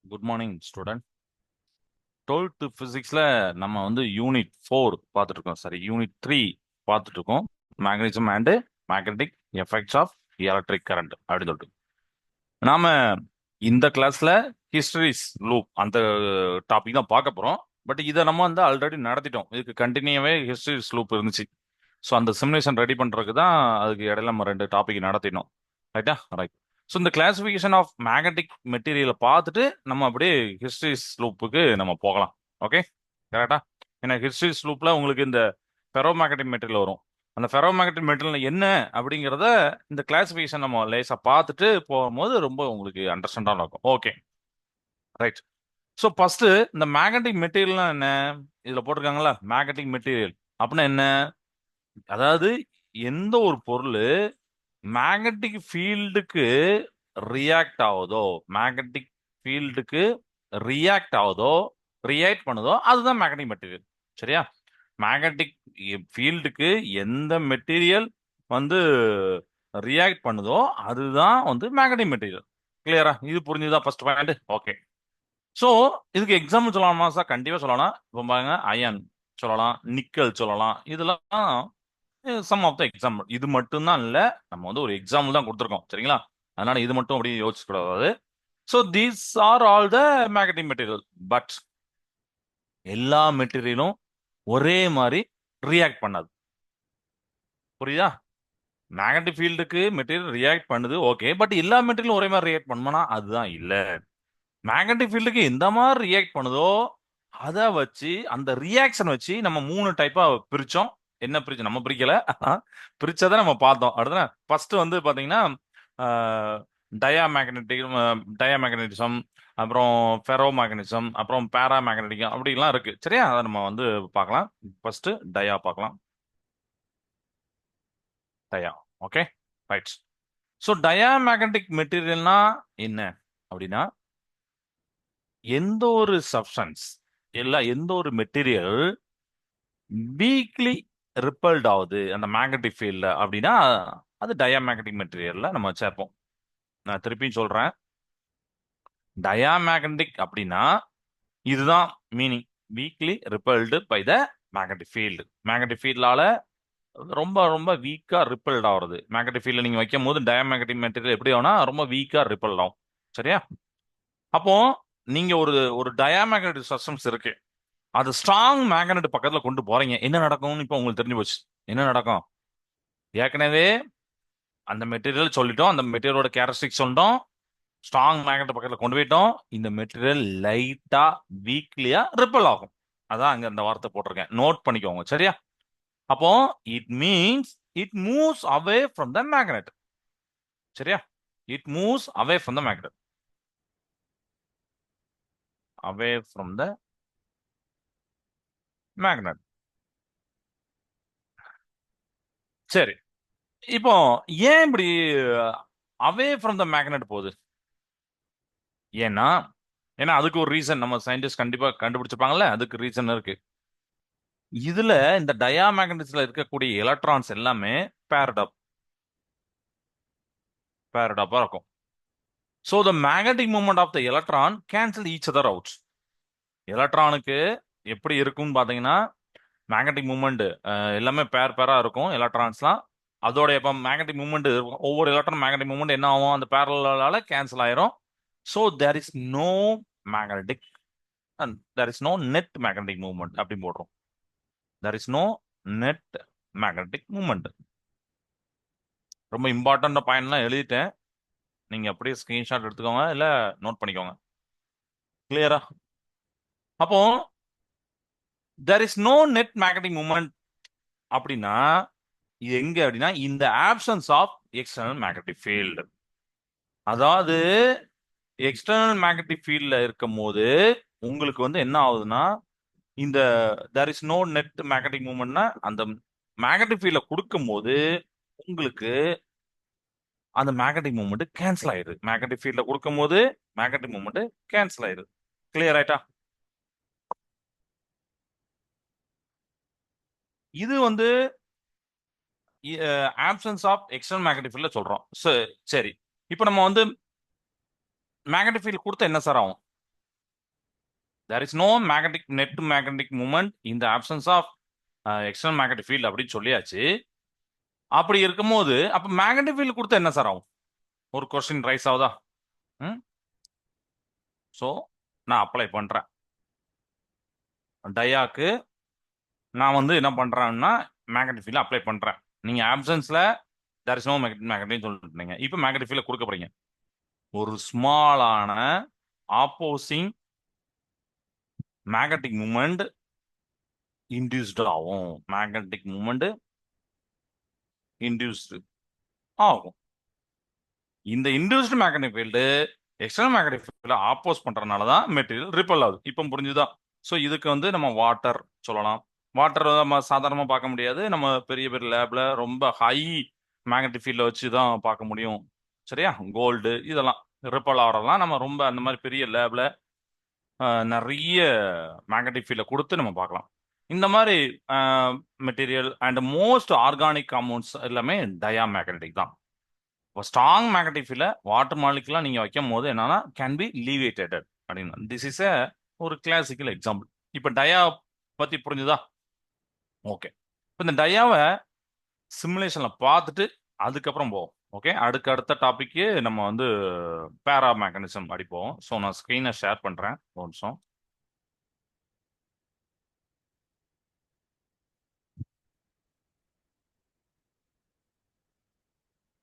Good morning student. 12th ஃபிசிக்ஸில் நம்ம வந்து யூனிட் 4 பார்த்துட்டு இருக்கோம். சரி, யூனிட் 3 பார்த்துட்டு இருக்கோம். Magnetism and magnetic effects of electric current அப்படின்னு சொல்லிட்டு நாம இந்த கிளாஸ்ல ஹிஸ்டரிஸ் லூப் அந்த டாபிக் தான் பார்க்க போறோம். பட் இதை நம்ம வந்து ஆல்ரெடி நடத்திட்டோம். இதுக்கு கண்டினியூவே ஹிஸ்டரிஸ் லூப் இருந்துச்சு. ஸோ அந்த சிமுலேஷன் ரெடி பண்றதுக்கு தான் அதுக்கு இடையில நம்ம 2 டாபிக் நடத்தினோம். ரைட்டா? ரைட். ஸோ இந்த கிளாசிஃபிகேஷன் ஆஃப் மேக்னெட்டிக் மெட்டீரியலை பார்த்துட்டு நம்ம அப்படியே ஹிஸ்டரிஸ் லூப்புக்கு நம்ம போகலாம். ஓகே, கரெக்டா? ஏன்னா ஹிஸ்டரிஸ் லூப்ல உங்களுக்கு இந்த ஃபெரோ மேக்னெட்டிக் மெட்டீரியல் வரும். அந்த ஃபெரோ மேக்னெட்டிக் மெட்டீரியல் என்ன அப்படிங்கிறத இந்த கிளாசிஃபிகேஷன் நம்ம லேசா பார்த்துட்டு போகும்போது ரொம்ப உங்களுக்கு அண்டர்ஸ்டாண்டாக இருக்கும். Okay, right. ஸோ ஃபர்ஸ்ட் இந்த மேக்னெட்டிக் மெட்டீரியல்னா என்ன? இதுல போட்டிருக்காங்களா மேக்னெட்டிக் மெட்டீரியல் அப்படின்னா என்ன? அதாவது எந்த ஒரு பொருள் மேக்னெட்டிக் ஃபீல்டுக்கு ரியாக்ட் ஆகுதோ, மேக்னெட்டிக் ஃபீல்டுக்கு ரியாக்ட் ஆகுதோ, ரியாக்ட் பண்ணுதோ, அதுதான் மேக்னெட்டிக் மெட்டீரியல். சரியா? மேக்னெட்டிக் ஃபீல்டுக்கு எந்த மெட்டீரியல் வந்து ரியாக்ட் பண்ணுதோ அதுதான் வந்து மேக்னெட்டிக் மெட்டீரியல். கிளியரா? இது புரிஞ்சுதா ஃபர்ஸ்ட் பாயிண்ட்? ஓகே. ஸோ இதுக்கு எக்ஸாம்பிள் சொல்லலாமா சார்? கண்டிப்பா சொல்லலாம். இப்போ பாருங்க, அயன் சொல்லலாம், நிக்கல் சொல்லலாம். இதெல்லாம் சம் ஆஃப் த எக்ஸாம்பிள். இது மட்டும்தான் இல்ல, நம்ம வந்து ஒரு எக்ஸாம்பிள் தான் கொடுத்துருக்கோம். சரிங்களா? அதனால இது மட்டும் அப்படியே யோசிச்சு கூடாது. So these are all the magnetic material. But எல்லா மெட்டீரியலும் ஒரே மாதிரி ரியாக்ட் பண்ணாது. புரியுதா? மேக்னெட்டிக் ஃபீல்டுக்கு மெட்டீரியல் ரியாக்ட் பண்ணுது, ஓகே. பட் எல்லா மெட்டீரியலும் ஒரே மாதிரி ரியாக்ட் பண்ணுமானா அதுதான் இல்ல. மேக்னெட்டிக் ஃபீல்டுக்கு எந்த மாதிரி ரியாக்ட் பண்ணுதோ அதை வச்சு, அந்த ரியாக்ஷன் வச்சு நம்ம 3 டைப்பா பிரிச்சோம். என்ன பிரிச்சு நம்ம பிரிக்கல, பிரிச்சதை நம்ம பார்த்தோம். அடுத்த ஃபர்ஸ்ட் வந்து பாத்தீங்கன்னா டயாமேக்னெட்டிக் டயாமேக்னட்டிசம், அப்புறம் ஃபெரோ மேக்னட்டிசம், அப்புறம் பேரா மேக்னட்டிகம் அப்படிலாம் இருக்கு. சரியா? அதை நம்ம வந்து பார்க்கலாம். ஃபர்ஸ்ட் டயா பார்க்கலாம். Dia. Okay, right. So diamagnetic மெட்டீரியல்னா என்ன அப்படின்னா, எந்த ஒரு சப்ஸ்டன்ஸ் எந்த ஒரு மெட்டீரியல் வீக்லி ரிப்பல்ட் ஆகுது அந்த மேக்னெட்டிக் ஃபீல்ட்ல அப்படின்னா அது டயாமேக்னெட்டிக் மெட்டீரியல்ல நம்ம சேர்ப்போம். நான் திருப்பியும் சொல்றேன், டயாமேக்னெட்டிக் அப்படின்னா இதுதான் meaning. Weakly repelled by the magnetic field. Magnetic ஃபீல்டால ரொம்ப ரொம்ப வீக்கா ரிப்பல்ட் ஆகுறது. மேக்னெட்டிக் ஃபீல்ட்ல நீங்க வைக்கும் போது டயாமேக்னெட்டிக் மெட்டீரியல் எப்படி ஆகும்னா ரொம்ப வீக்கா ரிப்பல்ட் ஆகும். சரியா? அப்போ நீங்க ஒரு ஒரு டயாமேக்னெட்டிக் சப்ஸ்டன்ஸ் இருக்கு, அது ஸ்ட்ராங் மேக்னெட் பக்கத்துல கொண்டு போறீங்க, என்ன நடக்கும்னு இப்போ உங்களுக்கு தெரிஞ்சு போச்சு. என்ன நடக்கும்? ஏற்கனவே அந்த மெட்டீரியல் சொல்லிட்டோம், அந்த மெட்டீரியலோட கேரக்டரிஸ்டிக் சொல்லிட்டோம், ஸ்ட்ராங் மேக்னெட் பக்கத்துல கொண்டு போயிட்டோம். இந்த மெட்டீரியல் லைட்டா வீக்லியா ரிப்பல் ஆகும். அதான் அங்க அந்த வார்த்தை போட்டிருக்கேன், நோட் பண்ணிக்கோங்க. சரியா? அப்போ it means it moves away from the magnet. சரியா? It moves away from the magnet. Away from the magnet. சரி, இப்போ ஏன் இப்படி அவே ஃப்ரம் த மேக்னெட் போகுது? ஏன்னா ஏன்னா அதுக்கு ஒரு ரீசன் நம்ம சயின்டிஸ்ட் கண்டிப்பா கண்டுபிடிச்சிருப்பாங்கல்ல, அதுக்கு ரீசன் இருக்கு. இதுல இந்த டயாமேக்னட்டிஸ்ல இருக்கக்கூடிய எலக்ட்ரான்ஸ் எல்லாமே பேர்ட் அப் பேரடாப்பா இருக்கும். So the magnetic movement of the electron cancel each other out. எலக்ட்ரானுக்கு எப்படி இருக்கும்னு பாத்தீங்கன்னா, மேக்னெட்டிக் மூவ்மெண்ட் எல்லாமே பேரா இருக்கும் எலக்ட்ரான்ஸ்லாம். அதோட எப்ப மேக்னெட்டிக் மூவ்மெண்ட் ஒவ்வொரு எலக்ட்ரான் மேக்னெட்டிக் மூவ்மெண்ட் என்ன ஆகும், அந்த பேரலால கேன்சல் ஆயிரும். So there is no magnetic and there is no net magnetic movement அப்படி போடுறோம். There is no net magnetic movement. ரொம்ப இம்பார்ட்டன்ட் பாயிண்ட்லாம் எழுதிட்டேன், நீங்க அப்படியே ஸ்கிரீன்ஷாட் எடுத்துக்கோங்க, இல்ல நோட் பண்ணிக்கோங்க. கிளியரா? அப்போ there is no net magnetic moment அப்படின்னா இது எங்க அப்படின்னா இந்த absence of external magnetic field. அதாவது எக்ஸ்டர்னல் மேக்னெட்டிக் ஃபீல்ட்ல இருக்கும் போது உங்களுக்கு வந்து என்ன ஆகுதுன்னா, இந்த there is no net magnetic movementனா அந்த மேக்னெட்டிக் ஃபீல்ட்ல கொடுக்கும் போது உங்களுக்கு அந்த மேக்னெட்டிக் மூவ்மெண்ட் கேன்சல் ஆயிருது. மேக்னெட்டிக் ஃபீல்ட்ல கொடுக்கும் போது மேக்னெட்டிக் மூவ்மெண்ட் கேன்சல் ஆயிருது. கிளியர் ஆயிட்டா? இது வந்து ஆப்சன்ஸ் ஆஃப் எக்ஸ்டர்னல் மேக்னெட்டிக் ஃபீல்ட்ல சொல்றோம். சரி, இப்போ நம்ம வந்து மேக்னெட்டிக் ஃபீல்ட் கொடுத்தா என்ன சார் ஆகும்? there is no magnetic net magnetic moment in the absence of external magnetic field அப்படின்னு சொல்லியாச்சு. அப்படி இருக்கும்போது அப்ப மேக்னெட்டிக் ஃபீல்ட் கொடுத்தா என்ன சார் ஆகும்? ஒரு கொஸ்டின் ரைஸ் ஆகுதா? ஸோ நான் அப்ளை பண்றேன் டயாக்கு. நான் வந்து என்ன பண்றேன்னா மேக்னெட்டிக் ஃபீல்ட் அப்ளை பண்றேன். நீங்க ஆப்சன்ஸ்ல தேர் இஸ் நோ மேக்னெட்டிக் சொல்லிட்டீங்க. இப்போ மேக்னெட்டிக் ஃபீல்ட் கொடுக்க போறீங்க. ஒரு ஸ்மாலான ஆப்போசிங் மேக்னெட்டிக் மூமெண்ட் இன்டியூஸ்டு ஆகும். மேக்னெட்டிக் மூமெண்ட் இன்டியூஸ்டு ஆகும். இந்த induced magnetic field external magnetic field oppose பண்றதுனால தான் மெட்டீரியல் ரிப்பல் ஆகுது. இப்போ புரிஞ்சுதா? ஸோ இதுக்கு வந்து நம்ம வாட்டர் சொல்லலாம். வாட்டர் நம்ம சாதாரணமாக பார்க்க முடியாது. நம்ம பெரிய பெரிய லேப்ல ரொம்ப ஹை மேக்னெட்டிக் ஃபீல்டில் வச்சு தான் பார்க்க முடியும். சரியா? கோல்டு இதெல்லாம் ரிப்பல் ஆகிறதெல்லாம் நம்ம ரொம்ப அந்த மாதிரி பெரிய லேப்ல நிறைய மேக்னெட்டிக் ஃபீல்டை கொடுத்து நம்ம பார்க்கலாம். இந்த மாதிரி material and most organic compounds எல்லாமே டயா மேக்னெட்டிக் தான். இப்போ ஸ்ட்ராங் மேக்னெட்டிக் ஃபீல்ட வாட்டர் மாலிகுலாம் நீங்க வைக்கும் போது என்னன்னா கேன் பி லீவேட்டட் அப்படின்னு. திஸ் இஸ் ஒரு கிளாசிக்கல் எக்ஸாம்பிள். இப்போ டயா பத்தி புரிஞ்சுதா? ஓகே. இப்போ இந்த டயாவை சிமுலேஷன்ல பார்த்துட்டு அதுக்கப்புறம் போவோம். ஓகே, அடுத்த டாபிக்கு நம்ம வந்து பேரா மெக்கானிசம் அடிப்போம். ஸோ நான் ஸ்க்ரீனை ஷேர் பண்றேன் ஒரு நிமிஷம்.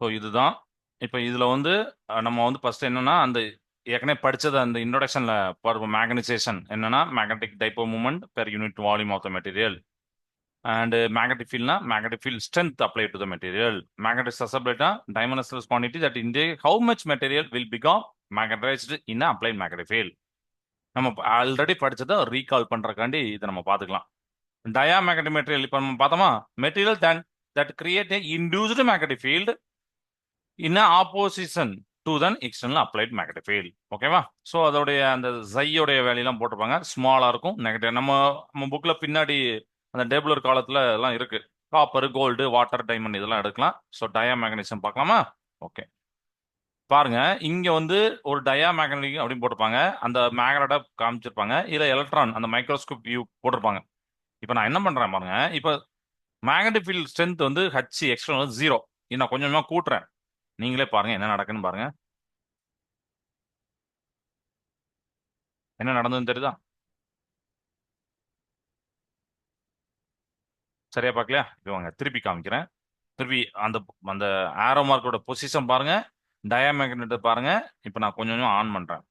ஸோ இதுதான். இப்போ இதில் வந்து நம்ம வந்து ஃபர்ஸ்ட் என்னன்னா அந்த ஏற்கனவே படிச்சது அந்த இன்ட்ரோடக்ஷன்ல பார்ப்போம். மேக்னடைசேஷன் என்னன்னா magnetic dipole moment per unit volume of the material. And magnetic ஃபீல்ட்னா magnetic field strength apply to the material. Magnetic susceptibility dimensional quantity that இண்டே how much material will become magnetized in applied magnetic field. நம்ம already படிச்சதை recall பண்றதுக்காண்டி இதை நம்ம பார்த்துக்கலாம். Dia magnetic material இப்போ நம்ம பார்த்தோமா, material that create a induced magnetic field in opposition to the external applied magnetic field. ஓகேவா? ஸோ அதோடைய அந்த ஜையோடைய வேலையெல்லாம் போட்டிருப்பாங்க. ஸ்மாலாக இருக்கும், நெகட்டிவ். நம்ம புக்கில் பின்னாடி அந்த டேபிளர் காலத்தில் எல்லாம் இருக்கு. காப்பர், கோல்டு, வாட்டர், டைமண்ட் இதெல்லாம் எடுக்கலாம். ஸோ டயா மேக்னடிசம் பார்க்கலாமா? ஓகே, பாருங்க. இங்க வந்து ஒரு டயா மேக்னடிக் அப்படின்னு போட்டிருப்பாங்க. அந்த மேக்னட்டை காமிச்சிருப்பாங்க. இதுல எலக்ட்ரான் அந்த மைக்ரோஸ்கோப் வியூ போட்டிருப்பாங்க. இப்போ நான் என்ன பண்றேன் பாருங்க. இப்போ மேக்னெட்டிக் ஃபீல்ட் ஸ்ட்ரென்த் வந்து ஹச் எக்ஸ்டர்னல் 0. நான் கொஞ்சம் கொஞ்சமா கூட்டுறேன். நீங்களே பாருங்க என்ன நடக்குன்னு பாருங்க. என்ன நடந்ததுன்னு தெரியுதா? சரியா பார்க்கலையா? இப்போ வாங்க திருப்பி காமிக்கிறேன். திருப்பி அந்த அந்த ஆரோ மார்க்கோட பொசிஷன் பாருங்க, டயாமேக்னெட் பாருங்க. இப்போ நான் கொஞ்சம் கொஞ்சம் ஆன் பண்றேன்.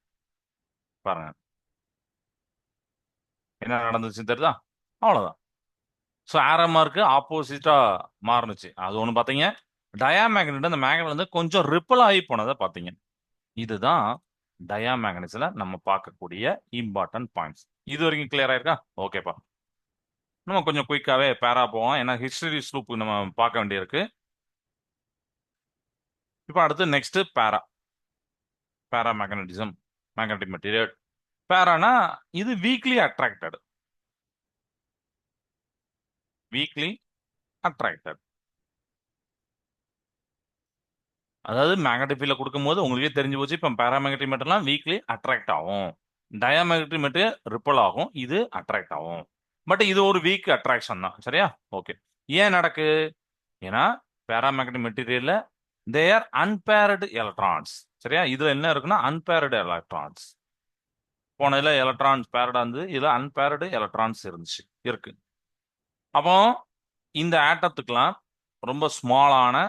பாருங்க என்ன நடந்துச்சுன்னு தெரியுதா? அவ்வளவுதான். ஸோ ஆரோ மார்க்கு ஆப்போசிட்டா மாறுனுச்சு. அது ஒன்று பார்த்தீங்க. டயாமேக்னெட் அந்த மேக்னெட் வந்து கொஞ்சம் ரிப்பல் ஆகி போனதை பார்த்தீங்க. இதுதான் டயாமேக்னெட்ஸ்ல நம்ம பார்க்கக்கூடிய இம்பார்ட்டன்ட் பாயிண்ட்ஸ். இது வரைக்கும் கிளியர் ஆயிருக்கா? ஓகேப்பா. நம்ம கொஞ்சம் குயிக்காவே பேரா போவோம். ஏன்னா ஹிஸ்டரி ஸ்லூப் நம்ம பார்க்க வேண்டியிருக்கு. இப்போ அடுத்து நெக்ஸ்ட் பேரா. பேரா மேக்னட்டிசம், மேக்னெட்டிக் மெட்டீரியல். பேரானா இது வீக்லி அட்ராக்டட். வீக்லி அட்ராக்டட் அதாவது மேக்னெட்டிக் ஃபீல்ட கொடுக்கும்போது உங்களுக்கே தெரிஞ்சு போச்சு. இப்போ பேராமேக்னெட்டிக் மெட்டீரியல்லாம் வீக்லி அட்ராக்ட் ஆகும். டயாமேக்னெட்டிக் மெட்டீரியல் ரிப்பல் ஆகும், இது அட்ராக்ட் ஆகும். பட் இது ஒரு வீக் அட்ராக்ஷன் தான். சரியா? ஓகே. ஏன் நடக்கு? ஏன்னா பேராமேக்னெட்டிக் மெட்டீரியல்ல தே ஆர் அன்பேர்டு எலக்ட்ரான்ஸ். சரியா? இதுல என்ன இருக்குன்னா அன்பேர்டு எலக்ட்ரான்ஸ். போன இதுல எலக்ட்ரான்ஸ் பேரடா இருந்தது, இதுல அன்பேர்டு எலக்ட்ரான்ஸ் இருந்துச்சு இருக்கு. அப்போ இந்த ஆட்டத்துக்கெல்லாம் ரொம்ப ஸ்மாலான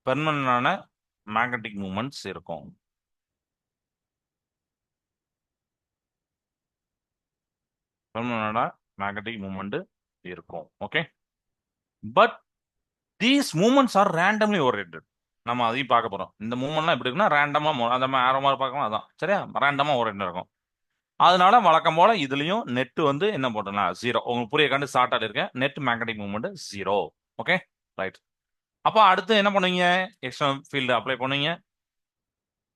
பெர்மனன்டான மேக்னெட்டிக் மூமெண்ட்ஸ் இருக்கும். பெர்மனன்டா மேக்னெட்டிக் மூமெண்ட் இருக்கும். Okay, but these moments are randomly oriented. நம்ம அதையும் பார்க்க போறோம். இந்த மூமெண்ட்லாம் எப்படி இருக்குன்னா ரேண்டமா அந்த ஆரோ மாதிரி பார்க்கலாம். அதான் சரியா, ரேண்டமா ஓரியன்டட் இருக்கும். அதனால வழக்கம் போல இதுலயும் நெட் வந்து என்ன போட்டோம்னா 0. உங்களுக்கு புரிய கண்டு ஸ்டார்ட் ஆகிருக்கேன். Net magnetic movement 0. Okay, right. அப்போ அடுத்து என்ன பண்ணுவீங்க? எக்ஸ்டர்னல் ஃபீல்டு அப்ளை பண்ணுவீங்க.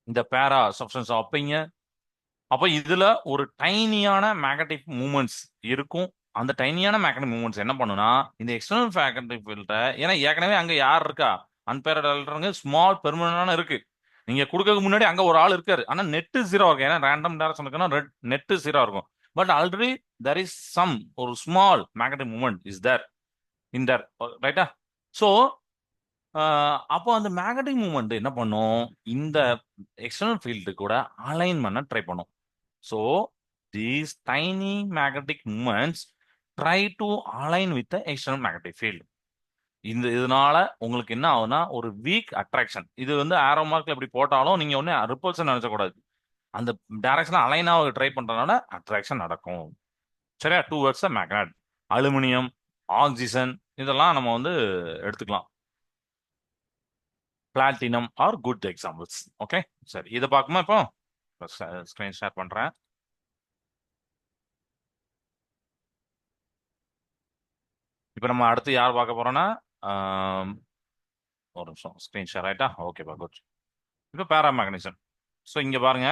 இந்த பேரா சப்ஸ்டன்ஸ் வைப்பீங்க. அப்போ இதுல ஒரு டைனியான மேக்னெட்டிக் மூவ்மெண்ட்ஸ் இருக்கும். அந்த டைனியான மேக்னெட்டிக் மூவ்மெண்ட்ஸ் என்ன பண்ணுனா இந்த எக்ஸ்டர்னல் மேக்னெட்டிக் ஃபீல்ட, ஏன்னா ஏற்கனவே அங்க யார் இருக்கா? அன்பேரட் எலக்ட்ரான் ஸ்மால் பெர்மனன்டான இருக்கு. நீங்க கொடுக்கறதுக்கு முன்னாடி அங்க ஒரு ஆள் இருக்காரு, ஆனா நெட் ஜீரோ இருக்கும். ஏன்னா ரேண்டம் டைரக்ஷன் இருக்குன்னா நெட் ஜீரோ இருக்கும். But already there is some ஒரு small magnetic moment is there in there, ரைட்டா? ஸோ அப்போ அந்த மேக்னெட்டிக் மூமெண்ட் என்ன பண்ணும், இந்த எக்ஸ்டர்னல் ஃபீல்டு கூட அலைன் பண்ண ட்ரை பண்ணும். So these tiny magnetic moments try to align with the external magnetic field. இதனால உங்களுக்கு என்ன ஆகுதுன்னா ஒரு வீக் அட்ராக்ஷன். இது வந்து ஆரோ மார்க்ல இப்படி போட்டாலும் நீங்க ஒண்ணு ரிப்பல்ஷன் நினைச்சக்கூடாது. அந்த டைரக்ஷன் அலைன் ஆக ட்ரை பண்றதுனால அட்ராக்ஷன் நடக்கும். சரியா? Towards magnet. Aluminium, oxygen இதெல்லாம் நம்ம வந்து எடுத்துக்கலாம். Platinum are good examples. Okay, சரி, இதை பார்க்குமா? இப்போ ஸ்கிரீன் ஷேர் பண்றேன். இப்போ நம்ம அடுத்து யார் பார்க்க போறோம்னா, ஒரு நிமிஷம், ஸ்கிரீன் ஷேர் ஆயிட்டா? ஓகேப்பா, குட். இப்போ பேராமேக்னீசியம். ஸோ இங்க பாருங்க,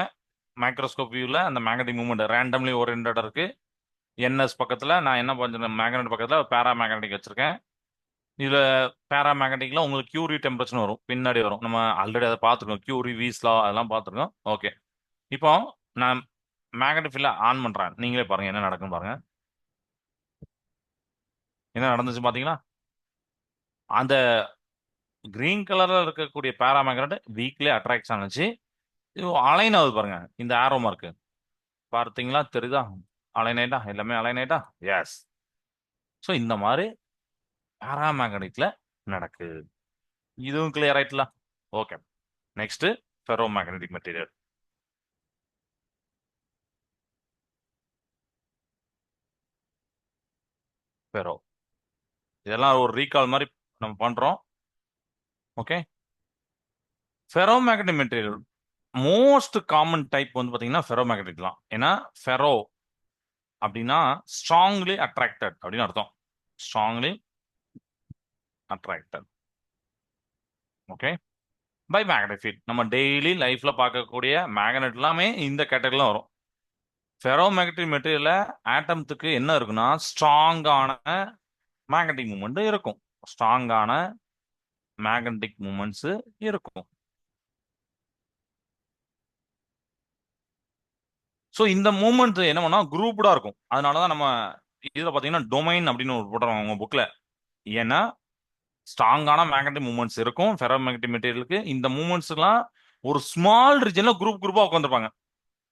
மைக்ரோஸ்கோப் வியூல அந்த மேக்னெட்டிக் மூவ்மெண்ட் ரேண்டம்லி ஓரியன்டா இருக்கு. என்எஸ் பக்கத்துல நான் என்ன பண்றேன், மேக்னெட் பக்கத்துல பேராமேக்னெட்டிக் வச்சிருக்கேன். இதுல பேராமேக்னெட்டிக்ல உங்களுக்கு கியூரி டெம்பரேச்சர் வரும், பின்னாடி வரும். நம்ம ஆல்ரெடி அதை பார்த்துருக்கோம், கியூரி வீஸ்லா அதெல்லாம் பார்த்துருக்கோம். ஓகே, இப்போ நான் மேக்னெட்டிக் ஃபீல்ட ஆன் பண்றேன். நீங்களே பாருங்க என்ன நடக்குன்னு பாருங்க. என்ன நடந்துச்சு பாத்தீங்களா? அந்த கிரீன் கலர்ல இருக்கக்கூடிய பேராமேக்னெட் வீக்லி அட்ராக்ஷன் ஆனிச்சு. அலைன் ஆகுது பாருங்க, இந்த ஆரோ மார்க் பார்த்தீங்களா? தெரியுதா? அலைன் ஆயிட்டா, எல்லாமே அலைன் ஆயிட்டா. எஸ். ஸோ இந்த மாதிரி பேராமேக்னெட்டிக்ல நடக்கு. இதுவும் கிளியர் ஆயிட்டல? Okay, next ferro magnetic material. Ferro, இதெல்லாம் ஒரு ரீகால் மாதிரி நம்ம பண்றோம். Okay, ferro magnetic material most common type வந்து பாத்தீங்கன்னா ஃபெரோ மேக்னெட்டிக் தான். ஏன்னா ஃபெரோ அப்படின்னா ஸ்ட்ராங்லி அட்ராக்டட் அப்படின்னு அர்த்தம். Strongly attracted, okay, by magnetic field. நம்ம டெய்லி லைஃப்ல பார்க்கக்கூடிய மேக்னெட் எல்லாமே இந்த கேட்டகரியில வரும். ஃபெரோ மேக்னெட்டிக் மெட்டீரியல்ல ஆட்டம்த்துக்கு என்ன இருக்குன்னா ஸ்ட்ராங்கான மேக்னெட்டிக் மூமெண்ட் இருக்கும். ஸ்ட்ராங்கான மேக்னெட்டிக் மூமெண்ட்ஸ் இருக்கும். ஸோ இந்த மூமெண்ட் என்ன பண்ணா குரூப்டா இருக்கும். அதனாலதான் நம்ம இதுல பாத்தீங்கன்னா டொமைன் அப்படின்னு ஒரு போடுறோம் உங்க புக்ல. ஏன்னா ஸ்ட்ராங்கான மேக்னெட்டிக் மூமெண்ட்ஸ் இருக்கும் ஃபெரோ மேக்னெட்டிக் மெட்டீரியலுக்கு. இந்த மூமெண்ட்ஸ் எல்லாம் ஒரு ஸ்மால் ரீஜன்ல குரூப்பா உட்காந்துருப்பாங்க.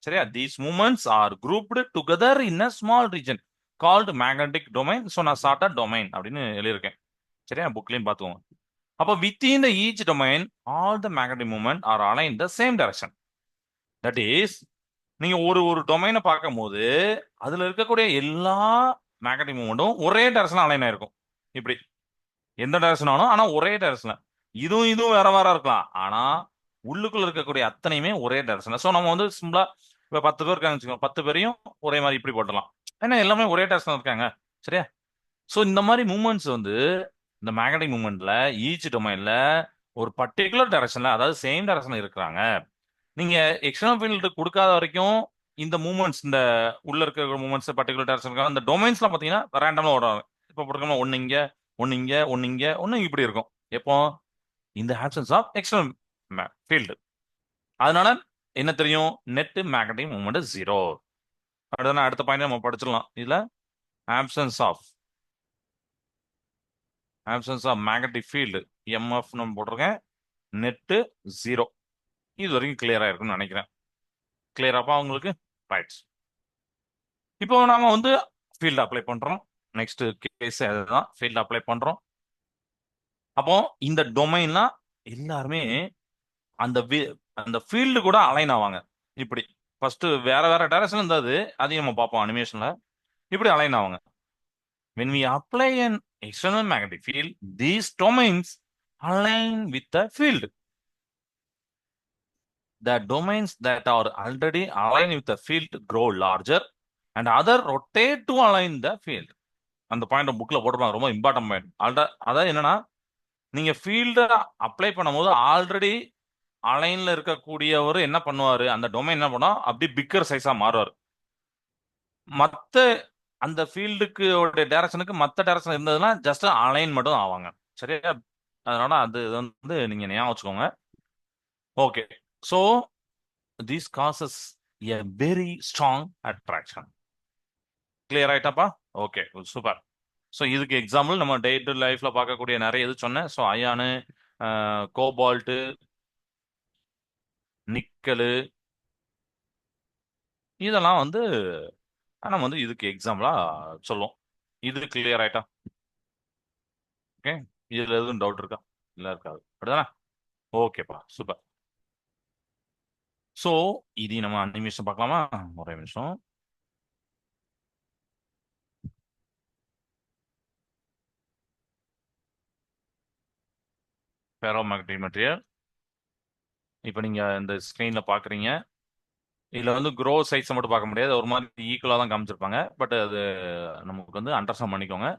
சரியா? These moments are grouped together in a small region called magnetic domain. So நான் ஷார்ட்டா டொமைன் அப்படின்னு எழுதியிருக்கேன். சரியா? புக்லயும் பார்த்துக்கோங்க. அப்போ within the each domain all the magnetic moment are align the same direction. That is, நீங்க ஒரு ஒரு டொமைனை பார்க்கும் போது அதுல இருக்கக்கூடிய எல்லா மேக்னெட்டிக் மூமெண்ட்டும் ஒரே டைரக்ஷன் அலைன் ஆயிருக்கும். இப்படி எந்த டைரக்ஷன் ஆனாலும், ஆனா ஒரே டைரக்ஷன்ல. இதுவும் வேற வேற இருக்கலாம், ஆனா உள்ளுக்குள்ள இருக்கக்கூடிய அத்தனையுமே ஒரே டைரக்ஷன்ல. ஸோ நம்ம வந்து சிம்பிளா இப்ப 10 பேர் இருக்காங்க வச்சுக்கோங்க, 10 பேரையும் ஒரே மாதிரி இப்படி போட்டலாம். ஏன்னா எல்லாமே ஒரே டைரக்ஷன்ல இருக்காங்க. சரியா? ஸோ இந்த மாதிரி மூமெண்ட்ஸ் வந்து இந்த மேக்னெட்டிக் மூமெண்ட்ல ஈச் டொமைன்ல ஒரு பர்டிகுலர் டைரக்ஷன்ல, அதாவது சேம் டைரக்ஷன்ல இருக்கிறாங்க. நீங்க எக்ஸ்டர்னல் ஃபீல்டு கொடுக்காத வரைக்கும் இந்த மூமெண்ட்ஸ், இந்த உள்ள இருக்கிற மூமெண்ட்ஸ் பர்டிகுலர் டைரக்ஷன், இந்த டொமைன்ஸ்லாம் பாத்தீங்கன்னா ரேண்டமா ஓடுறாங்க. இப்போ போட்டுக்கோங்க, ஒன்னு இங்க, ஒன்னு இங்க, ஒன்னு இங்க, ஒன்னு இப்படி இருக்கும். எப்போ? இந்த ஆப்சன்ஸ் ஆஃப் எக்ஸ்டர்னல் ஃபீல்டு. அதனால என்ன தெரியும்? Net magnetic moment zero. அடுத்த பாயிண்ட் நம்ம படிச்சிடலாம். இதுல absence of magnetic field MF நம்ம போட்டிருக்கேன், நெட்டு ஜீரோ. இது வரைக்கும் கிளியரா இருக்கும்னு நினைக்கிறேன். கிளியராப்பா உங்களுக்கு? ரைட். இப்போ நாம வந்து ஃபீல்டு அப்ளை பண்றோம். நெக்ஸ்ட் கேஸ் அதுதான், ஃபீல்டு அப்ளை பண்றோம். அப்போ இந்த டொமைன்லாம் எல்லாருமே அந்த அந்த ஃபீல்டு கூட அலைன் ஆவாங்க. இப்படி ஃபர்ஸ்ட் வேற வேற டைரக்ஷன் இருந்தது, அதையும் நம்ம பார்ப்போம் அனிமேஷன்ல. இப்படி அலைன் ஆவாங்க. when we apply an external magnetic field, these domains align with the field. The domains that are already aligned with the field grow larger and other rotate to align the field. அந்த point புக்ல போட்டுருப்பாங்க, ரொம்ப important point. அதாவது என்னன்னா, நீங்க ஃபீல்ட apply பண்ணும்போது already அலைன்ல இருக்கக்கூடியவர் என்ன பண்ணுவாரு, அந்த டொமைன் என்ன பண்ணா அப்படி பிக்கர் சைஸா மாறுவார். மத்த அந்த ஃபீல்டுக்கு டைரக்ஷனுக்கு மத்த டைரக்ஷன் இருந்ததுன்னா ஜஸ்ட் அலைன் மட்டும் ஆவாங்க. சரியா? அதனால அது வந்து நீங்க ஞாபகம் வச்சுக்கோங்க. Okay, so this causes a very strong attraction. Clear ஆயிட்டாப்பா? Okay, super. ஸோ இதுக்கு எக்ஸாம்பிள் நம்ம டே டு லைஃப்ல பார்க்கக்கூடிய நிறைய இது சொன்னேன். ஸோ அயானு, கோபால்ட்டு, நிக்கலு, இதெல்லாம் வந்து நம்ம வந்து இதுக்கு எக்ஸாம்பிளா சொல்லுவோம். இது கிளியர் ஆயிட்டா? ஓகே, இதுல எதுவும் டவுட் இருக்கா? இல்ல இருக்காது, அப்படிதானே? ஓகேப்பா, சூப்பர். ஸோ இது நம்ம அனிமேஷன் பார்க்கலாமா? ஒரே நிமிஷம். ஃபெரோமேக்னெட்டிக் மெட்டீரியல் இப்போ நீங்க இந்த ஸ்க்ரீன்ல பாக்குறீங்க. இதுல வந்து க்ரோ சைஸை மட்டும் பார்க்க முடியாது, ஒரு மாதிரி ஈக்குவலா தான் காமிச்சிருப்பாங்க. பட் அது நமக்கு வந்து அண்டர்ஸ்டாண்ட் பண்ணிக்கோங்க.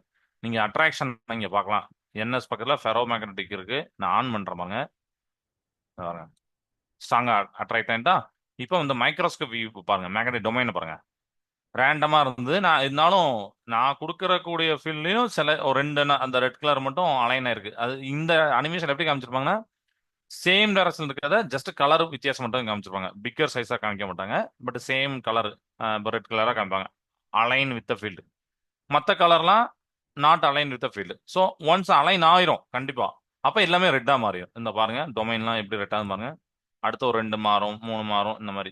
நீங்க அட்ராக்ஷன் இங்க பார்க்கலாம். என்எஸ் பக்கத்துல ஃபெரோமேக்னெட்டிக் இருக்கு. நான் ஆன் பண்றேன் பாருங்க. ஸ்ட்ராங்கா அட்ராக்ட் ஆயிட்டா. இப்போ இந்த மைக்ரோஸ்கோப் வியூ பாருங்க, மேக்னெட்டிக் டொமைனை பாருங்க. ரேண்டமா இருந்தது. நான் இருந்தாலும் நான் கொடுக்கறக்கூடிய ஃபீல்ட்லயும் சில ஒரு ரெண்டு அந்த ரெட் கலர் மட்டும் அலைன் ஆயிருக்கு. அது இந்த அனிமேஷன் எப்படி காமிச்சிருப்பாங்கன்னா, சேம் டைரக்ஷன் இருக்கிறத ஜஸ்ட் கலர் வித்தியாசம் மட்டும் காமிச்சிருப்பாங்க. பிக்கர் சைஸா காமிக்க மாட்டாங்க. பட் சேம் கலர், ரெட் கலரா காமிப்பாங்க. Align with the field. மற்ற கலர்லாம் not align with the field. So once align ஆயிரும் கண்டிப்பா. அப்ப எல்லாமே ரெட்டா மாறிடும். இந்த பாருங்க டொமைன்லாம் எப்படி ரெட்டாக பாருங்க. அடுத்த ஒரு 2 மாறும், 3 மாறும், இந்த மாதிரி.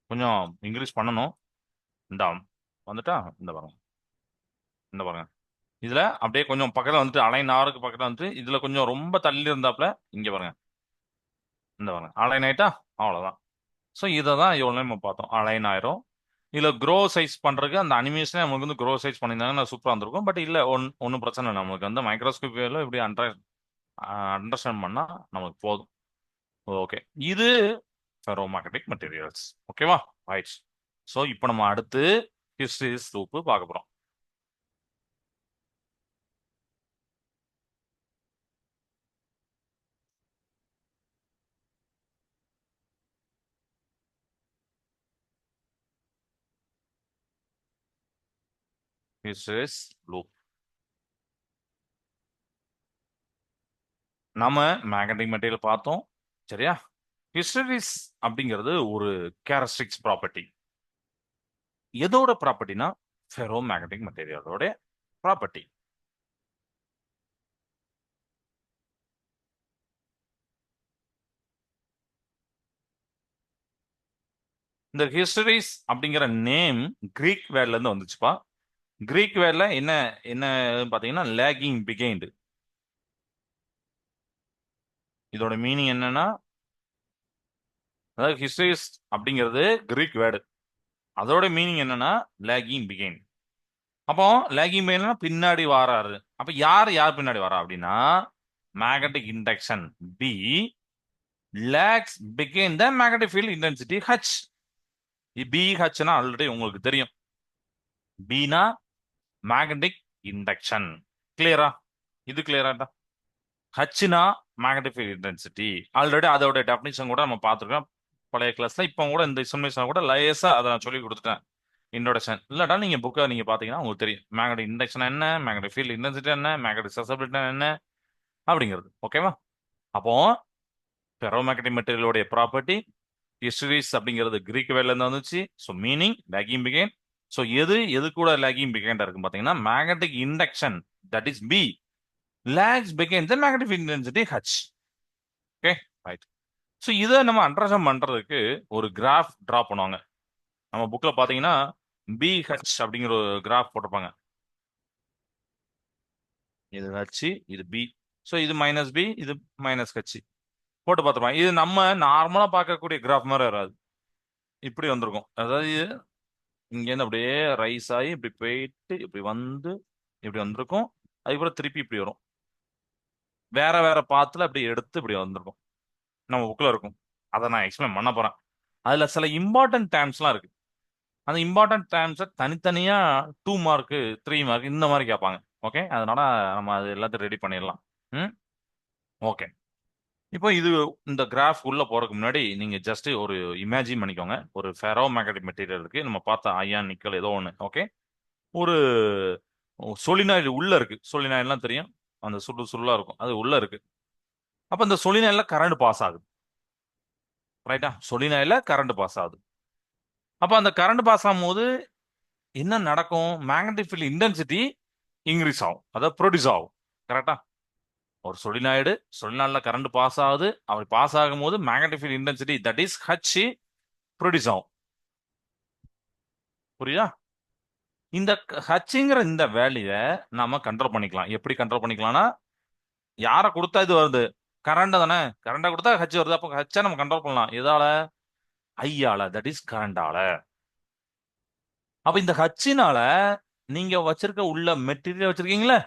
கொஞ்சம் இன்க்ரீஸ் பண்ணணும். இந்த வந்துட்டா இந்த பாருங்க, இந்த பாருங்க. இதுல அப்படியே கொஞ்சம் பக்கத்துல வந்துட்டு அலைன் ஆறுக்கு பக்கத்துல வந்துட்டு இதுல கொஞ்சம் ரொம்ப தள்ளி இருந்தாப்ல இங்க பாருங்க. இந்த பாருங்க அலைன் ஆயிட்டா. அவ்வளவுதான். ஸோ இதை தான் இவ்வளோ நம்ம பார்த்தோம். அலைன் ஆயிரும். இதுல க்ரோ சைஸ் பண்றதுக்கு அந்த அனிமேஷனே நமக்கு வந்து க்ரோ சைஸ் பண்ணியிருந்தாங்கன்னா சூப்பராக இருந்திருக்கும். பட் இல்ல ஒன்றும் பிரச்சனை இல்லை. நமக்கு வந்து மைக்ரோஸ்கோப் இப்படி அண்டர்ஸ்டாண்ட் பண்ணா நமக்கு போதும். ஓகே, இது ஃபெரோமேக்னெட்டிக் மெட்டீரியல்ஸ். ஓகேவா? ரைட். ஸோ இப்போ நம்ம அடுத்து ஹிஸ்டரிஸ் லூப் பார்க்க போறோம். ஹிஸ்டரிஸ் லூப் நம்ம மேக்னெட்டிக் மெட்டீரியல் பார்த்தோம். சரியா? ஹிஸ்டரிஸ் அப்படிங்கிறது ஒரு கேரக்டரிஸ்டிக்ஸ் ப்ராப்பர்ட்டி. எதோட ப்ராப்பர்ட்டினா ஃபெரோ மேக்னெட்டிக் மெட்டீரியலோட ப்ராப்பர்ட்டி. இந்த ஹிஸ்டரிஸ் அப்படிங்கிற நேம் கிரீக் வேர்ட்ல இருந்து வந்துச்சுப்பா. கிரீக் வேர்ட்ல என்ன என்ன பாத்தீங்கன்னா லேகிங் பிகைண்ட். இதோட மீனிங் என்னன்னா, அதாவது ஹிஸ்டரிஸ் அப்படிங்கிறது கிரீக் வேர்டு. அதோட மீனிங் என்னன்னா லேகிங் பிகைண்ட். அப்போ லேகிங் பிகைண்ட்னா பின்னாடி வாராரு. அப்ப யார் யார் பின்னாடி வரா அப்படின்னா, magnetic induction B lags behind the magnetic field intensity H. பிஹெச்னா ஆல்ரெடி உங்களுக்கு தெரியும். பீனா மேக்னெட்டிக் இண்டக்ஷன். கிளியரா? இது கிளியராட்டா? ஹச்னா மேக்னெட்டிக் ஃபீல்ட் இன்டென்சிட்டி. ஆல்ரெடி அதோட டெஃபினிஷன் கூட நம்ம பார்த்துருக்கோம் பழைய கிளாஸ்ல. இப்போ கூட இந்த இன்ஃபர்மேஷன் கூட லேசா அதை நான் சொல்லி கொடுத்துட்டேன் இன்ட்ரோடக்ஷன். இல்லாட்டா நீங்க புக்கை நீங்க பாத்தீங்கன்னா உங்களுக்கு தெரியும் மேக்னெட்டிக் இண்டக்ஷன் என்ன, மேக்னெட்டிக் ஃபீல்ட் இன்டென்சிட்டி என்ன, மேக்னெட்டிக் சசபிலிட்டி என்ன அப்படிங்கிறது. ஓகேவா? அப்போ ஃபெரோமேக்னெட்டிக் மெட்டீரியலோடைய ப்ராப்பர்ட்டி ஹிஸ்டரிஸ் அப்படிங்கிறது கிரீக் வேர்ட்ல இருந்து வந்துச்சு. ஸோ மீனிங் லேகிங் பிகைன். ஸோ எது கூட லேகிங் பிகைண்டா இருக்கு பாத்தீங்கன்னா magnetic induction, that is B, lags பிகைன் the magnetic intensity H. Okay, right. So இதை நம்ம அண்டர்ஸ்டாண்ட் பண்றதுக்கு ஒரு கிராஃப் டிரா பண்ணுவாங்க. நம்ம புக்ல பாத்தீங்கன்னா பிஹெச் அப்படிங்கிற ஒரு கிராஃப் போட்டிருப்பாங்க. இது ஹச், இது பி. ஸோ இது மைனஸ் பி, இது மைனஸ் ஹச் போட்டு பார்த்துருப்பாங்க. இது நம்ம நார்மலா பார்க்கக்கூடிய கிராஃப் மாதிரி வராது. இப்படி வந்திருக்கும். அதாவது இங்கேருந்து அப்படியே ரைஸ் ஆகி இப்படி போயிட்டு இப்படி வந்து இப்படி வந்திருக்கும். அதுக்கப்புறம் திருப்பி இப்படி வரும். வேற வேற பாத்துல அப்படி எடுத்து இப்படி வந்திருக்கும். நம்ம புக்ல இருக்கும். அதை நான் எக்ஸ்பிளைன் பண்ண போறேன். அதுல சில இம்பார்ட்டன்ட் டேர்ம்ஸ்லாம் இருக்கு. அந்த இம்பார்ட்டன்ட் டேர்ம்ஸை தனித்தனியா 2 மார்க் 3 மார்க் இந்த மாதிரி கேட்பாங்க. ஓகே, அதனால நம்ம அது எல்லாத்தையும் ரெடி பண்ணிடலாம். ம், ஓகே. இப்போ இது இந்த கிராஃப் உள்ள போறதுக்கு முன்னாடி நீங்க ஜஸ்ட் ஒரு இமேஜின் பண்ணிக்கோங்க. ஒரு ஃபெரோ மேக்னெட்டிக் மெட்டீரியல் இருக்கு. நம்ம பார்த்த அயான் நிக்கல் ஏதோ ஒன்று. ஓகே, ஒரு சொலினாய்டு உள்ள இருக்கு. சொலினாய்டுலாம் தெரியும், அந்த சுருளா இருக்கும், அது உள்ள இருக்கு. அப்ப இந்த சொலினாய்ட்ல கரண்ட் பாஸ் ஆகுது. ரைட்டா? சொலினாய்ட்ல கரண்ட் பாஸ் ஆகுது. அப்ப அந்த கரண்ட் பாஸ் ஆகும்போது என்ன நடக்கும்? மேக்னெட்டிக் ஃபீல்ட் இன்டென்சிட்டி இன்க்ரீஸ் ஆகும். அதாவது ப்ரொடியூஸ் ஆகும். கரெக்ட்டா? ஒரு சொலினாய்ட்ல கரண்ட் பாஸ் ஆகுது. அப்படி பாஸ் ஆகும்போது magnetic field intensity that is H produce ஆகும். புரியுதா? இந்த ஹச்ங்கிற இந்த வேல்யூவை நாம கண்ட்ரோல் பண்ணிக்கலாம். எப்படி கண்ட்ரோல் பண்ணிக்கலாம்னா, யாரை கொடுத்தா இது வருது? கரண்ட் தானே. கரண்டை கொடுத்தா ஹச் வருது. அப்போ ஹச்சை நம்ம கண்ட்ரோல் பண்ணலாம். எதால? ஐயால, தட் இஸ் கரண்டால. அப்ப இந்த ஹச்சினால நீங்க வச்சிருக்க உள்ள மெட்டீரியல் வச்சிருக்கீங்களா,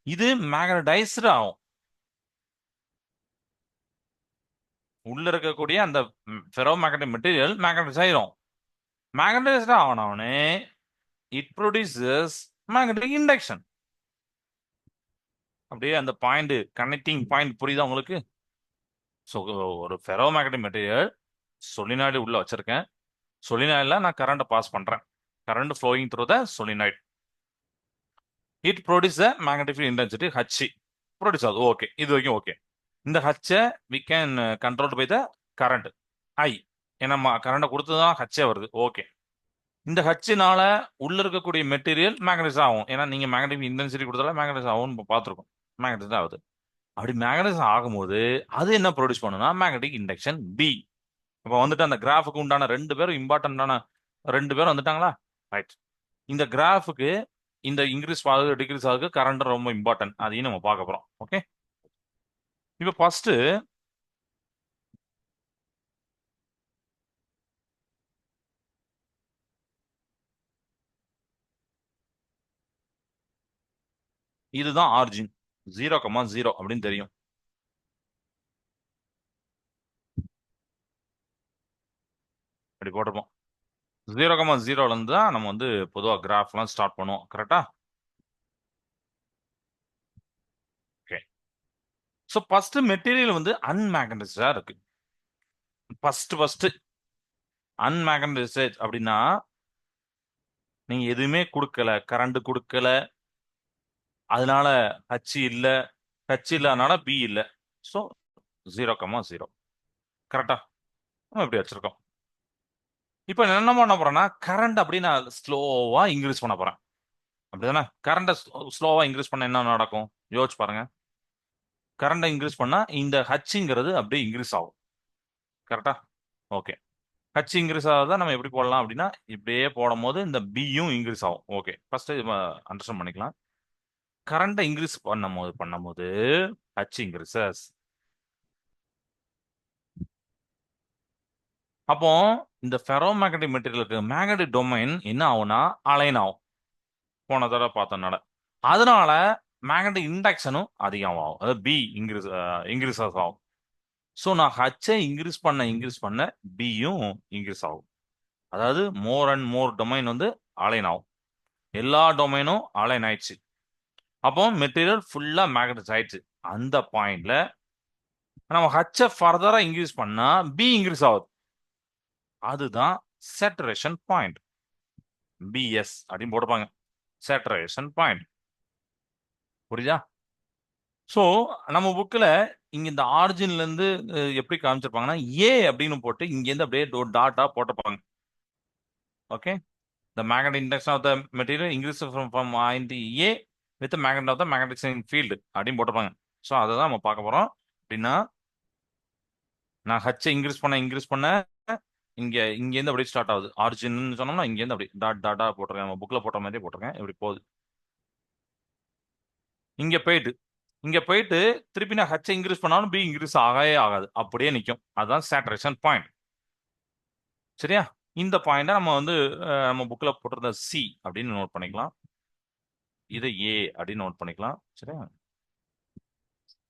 இது மேக்னடைஸ்டு ஆகும். உள்ள இருக்கக்கூடிய அந்த ஃபெரோ மேக்னெட்டிக் மெட்டீரியல் மேக்னடைஸ் ஆயிரும். மேக்னடைஸ்டு ஆனவனே இட் ப்ரொடியூசஸ் மேக்னெட்டிக் இண்டக்ஷன். அப்படியே அந்த பாயிண்ட், கனெக்டிங் பாயிண்ட் புரியுதா உங்களுக்கு? ஸோ ஒரு ஃபெரோ மேக்னெட்டிக் மெட்டீரியல் சொலினாய்டு உள்ள வச்சிருக்கேன். சொலினாய்டில் நான் கரண்ட்டை பாஸ் பண்றேன். Current flowing through the solenoid. It produce the magnetic field intensity H produce ஆகுது. ஓகே, இது வரைக்கும் ஓகே. இந்த ஹச்சை we can control by the current I. ஏன்னா கரண்டை கொடுத்து தான் ஹச்சே வருது. ஓகே. இந்த ஹச்சினால உள்ள இருக்கக்கூடிய மெட்டீரியல் மேக்னடைஸ் ஆகும். ஏன்னா நீங்க மேக்னெட்டிக் இன்டென்சிட்டி கொடுத்தாலும் மேக்னடைஸ் ஆகும்னு பார்த்துருக்கோம். மேக்னடைஸ் ஆகுது. அப்படி மேக்னடைஸ் ஆகும்போது அது என்ன ப்ரொடியூஸ் பண்ணுனா மேக்னெட்டிக் இண்டக்ஷன் பி. இப்போ வந்துட்டு அந்த கிராஃபுக்கு உண்டான 2 பேரும் இம்பார்ட்டன்டான 2 பேரும் வந்துட்டாங்களா? ரைட். இந்த கிராஃபுக்கு இந்த இன்க்ரீஸ் ஆகுது டிக்ரீஸ் ஆகுது கரண்ட் ரொம்ப இம்பார்ட்டன்ட். அதையும் நம்ம பார்க்க போறோம். ஓகே. இப்போ ஃபர்ஸ்ட் இதுதான் ஆரிஜின் 0,0 அப்படின்னு தெரியும். அப்படி போட்டிருப்போம். 0,0ல இருந்து தான் நம்ம வந்து பொதுவாக கிராஃப்லாம் ஸ்டார்ட் பண்ணுவோம். கரெக்டா? ஓகே. ஸோ ஃபர்ஸ்ட் மெட்டீரியல் வந்து அன்மேக்னடைஸ்டா இருக்கு. ஃபர்ஸ்ட் அன்மேக்னடைஸ்ட் அப்படின்னா நீங்க எதுவுமே கொடுக்கல, கரண்ட் கொடுக்கல, அதனால ஹச் இல்ல, ஹச் இல்லாதனால பி இல்ல. ஸோ 0,0. கரெக்டா? நம்ம இப்படி வச்சிருக்கோம். இப்போ என்ன பண்ண போறேன்னா கரண்ட் அப்படி நான் ஸ்லோவா இன்க்ரீஸ் பண்ண போறேன். அப்படிதானே? கரண்ட்டை ஸ்லோவா இன்க்ரீஸ் பண்ண என்ன நடக்கும்? யோசிச்சு பாருங்க. கரண்ட்டை இன்க்ரீஸ் பண்ணா இந்த ஹச்ங்கிறது அப்படியே இன்க்ரீஸ் ஆகும். கரெக்டா? ஓகே. ஹச் இன்க்ரீஸ் ஆகுதா நம்ம எப்படி போடலாம் அப்படின்னா இப்படியே போடும் போது இந்த பியும் இன்க்ரீஸ் ஆகும். ஓகே. ஃபர்ஸ்ட் அண்டர்ஸ்டாண்ட் பண்ணிக்கலாம். கரண்ட்டை இன்க்ரீஸ் பண்ணும்போது ஹச் இன்க்ரீசஸ். அப்போ இந்த ஃபெரோ மேக்னெட்டிக் மெட்டீரியலுக்கு மேக்னெட்டிக் டொமைன் என்ன ஆகும்னா அலைன் ஆகும். போன தடவை பார்த்தனால அதனால மேக்னெட்டிக் இண்டக்ஷனும் அதிகமாகும். அதாவது பி இன்க்ரீஸ் ஆகும். ஸோ நான் ஹச்சை இன்க்ரீஸ் பண்ண பியும் இன்க்ரீஸ் ஆகும். அதாவது மோர் அண்ட் மோர் டொமைன் வந்து அலைன் ஆகும். எல்லா டொமைனும் அலைன் ஆயிடுச்சு. அப்போ மெட்டீரியல் ஃபுல்லா மேக்னடைஸ் ஆயிடுச்சு. அந்த பாயிண்ட்ல நம்ம ஹச்சை ஃபர்தரா இன்க்ரீஸ் பண்ணா பி இன்க்ரீஸ் ஆகுது. அதுதான் சேச்சுரேஷன் பாயிண்ட். பிஎஸ் அப்படின்னு போட்டுப்பாங்க. Saturation point. புரியுதா? ஸோ நம்ம புக்கில் இங்க இந்த ஆரிஜின்ல இருந்து எப்படி காமிச்சிருப்பாங்கன்னா ஏ அப்படின்னு போட்டு இங்கேருந்து அப்படியே டாட்டா போட்டிருப்பாங்க. Okay. The magnetic induction of the material increases from point A with the magnet of the magnetic field அப்படின்னு போட்டிருப்பாங்க. ஸோ அதை தான் நம்ம பார்க்க போறோம். அப்படின்னா நான் ஹச்சை இன்க்ரீஸ் பண்ண இங்கேருந்து அப்படியே ஸ்டார்ட் ஆகுது. ஆரிஜின் சொன்னோம்னா இங்கேருந்து அப்படி டாட்டா போட்டிருக்கேன். நம்ம புக்கில் போட்ட மாதிரியே போட்டிருக்கேன். இப்படி போகுது. இங்க போயிட்டு திருப்பி நான் ஹச்சை இன்க்ரீஸ் பண்ணாலும் பி இன்க்ரீஸ் ஆகவே ஆகாது. அப்படியே நிற்கும். அதுதான் சேச்சுரேஷன் பாயிண்ட். சரியா? இந்த பாயிண்ட நம்ம வந்து நம்ம புக்ல போட்டிருந்த சி அப்படின்னு நோட் பண்ணிக்கலாம். இது ஏ அப்படின்னு நோட் பண்ணிக்கலாம். சரியா?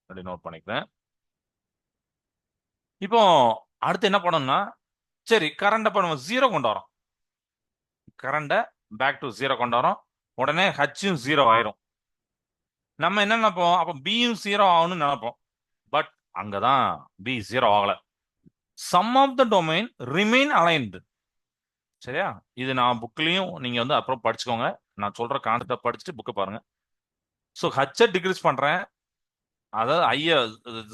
அப்படி நோட் பண்ணிக்கிறேன். இப்போ அடுத்து என்ன பண்ணணும்னா சரி கரண்ட் அப்ப நம்ம 0 கொண்டு வரோம். கரண்ட பேக் டு 0 கொண்டு வரோம். உடனே ஹச்சும் 0 ஆயிரும். நம்ம என்ன நினைப்போம்? அப்ப பியும் 0 ஆகணும்னு நினைப்போம். பட் அங்கதான் பி 0 ஆகல. Some of the domain remain aligned. சரியா? இது நான் புக்லயும் நீங்க வந்து அப்புறம் படிச்சுக்கோங்க. நான் சொல்ற கான்செப்டை படிச்சுட்டு புக்கை பாருங்க. ஸோ ஹச்சை டிக்ரீஸ் பண்றேன். அதாவது ஐய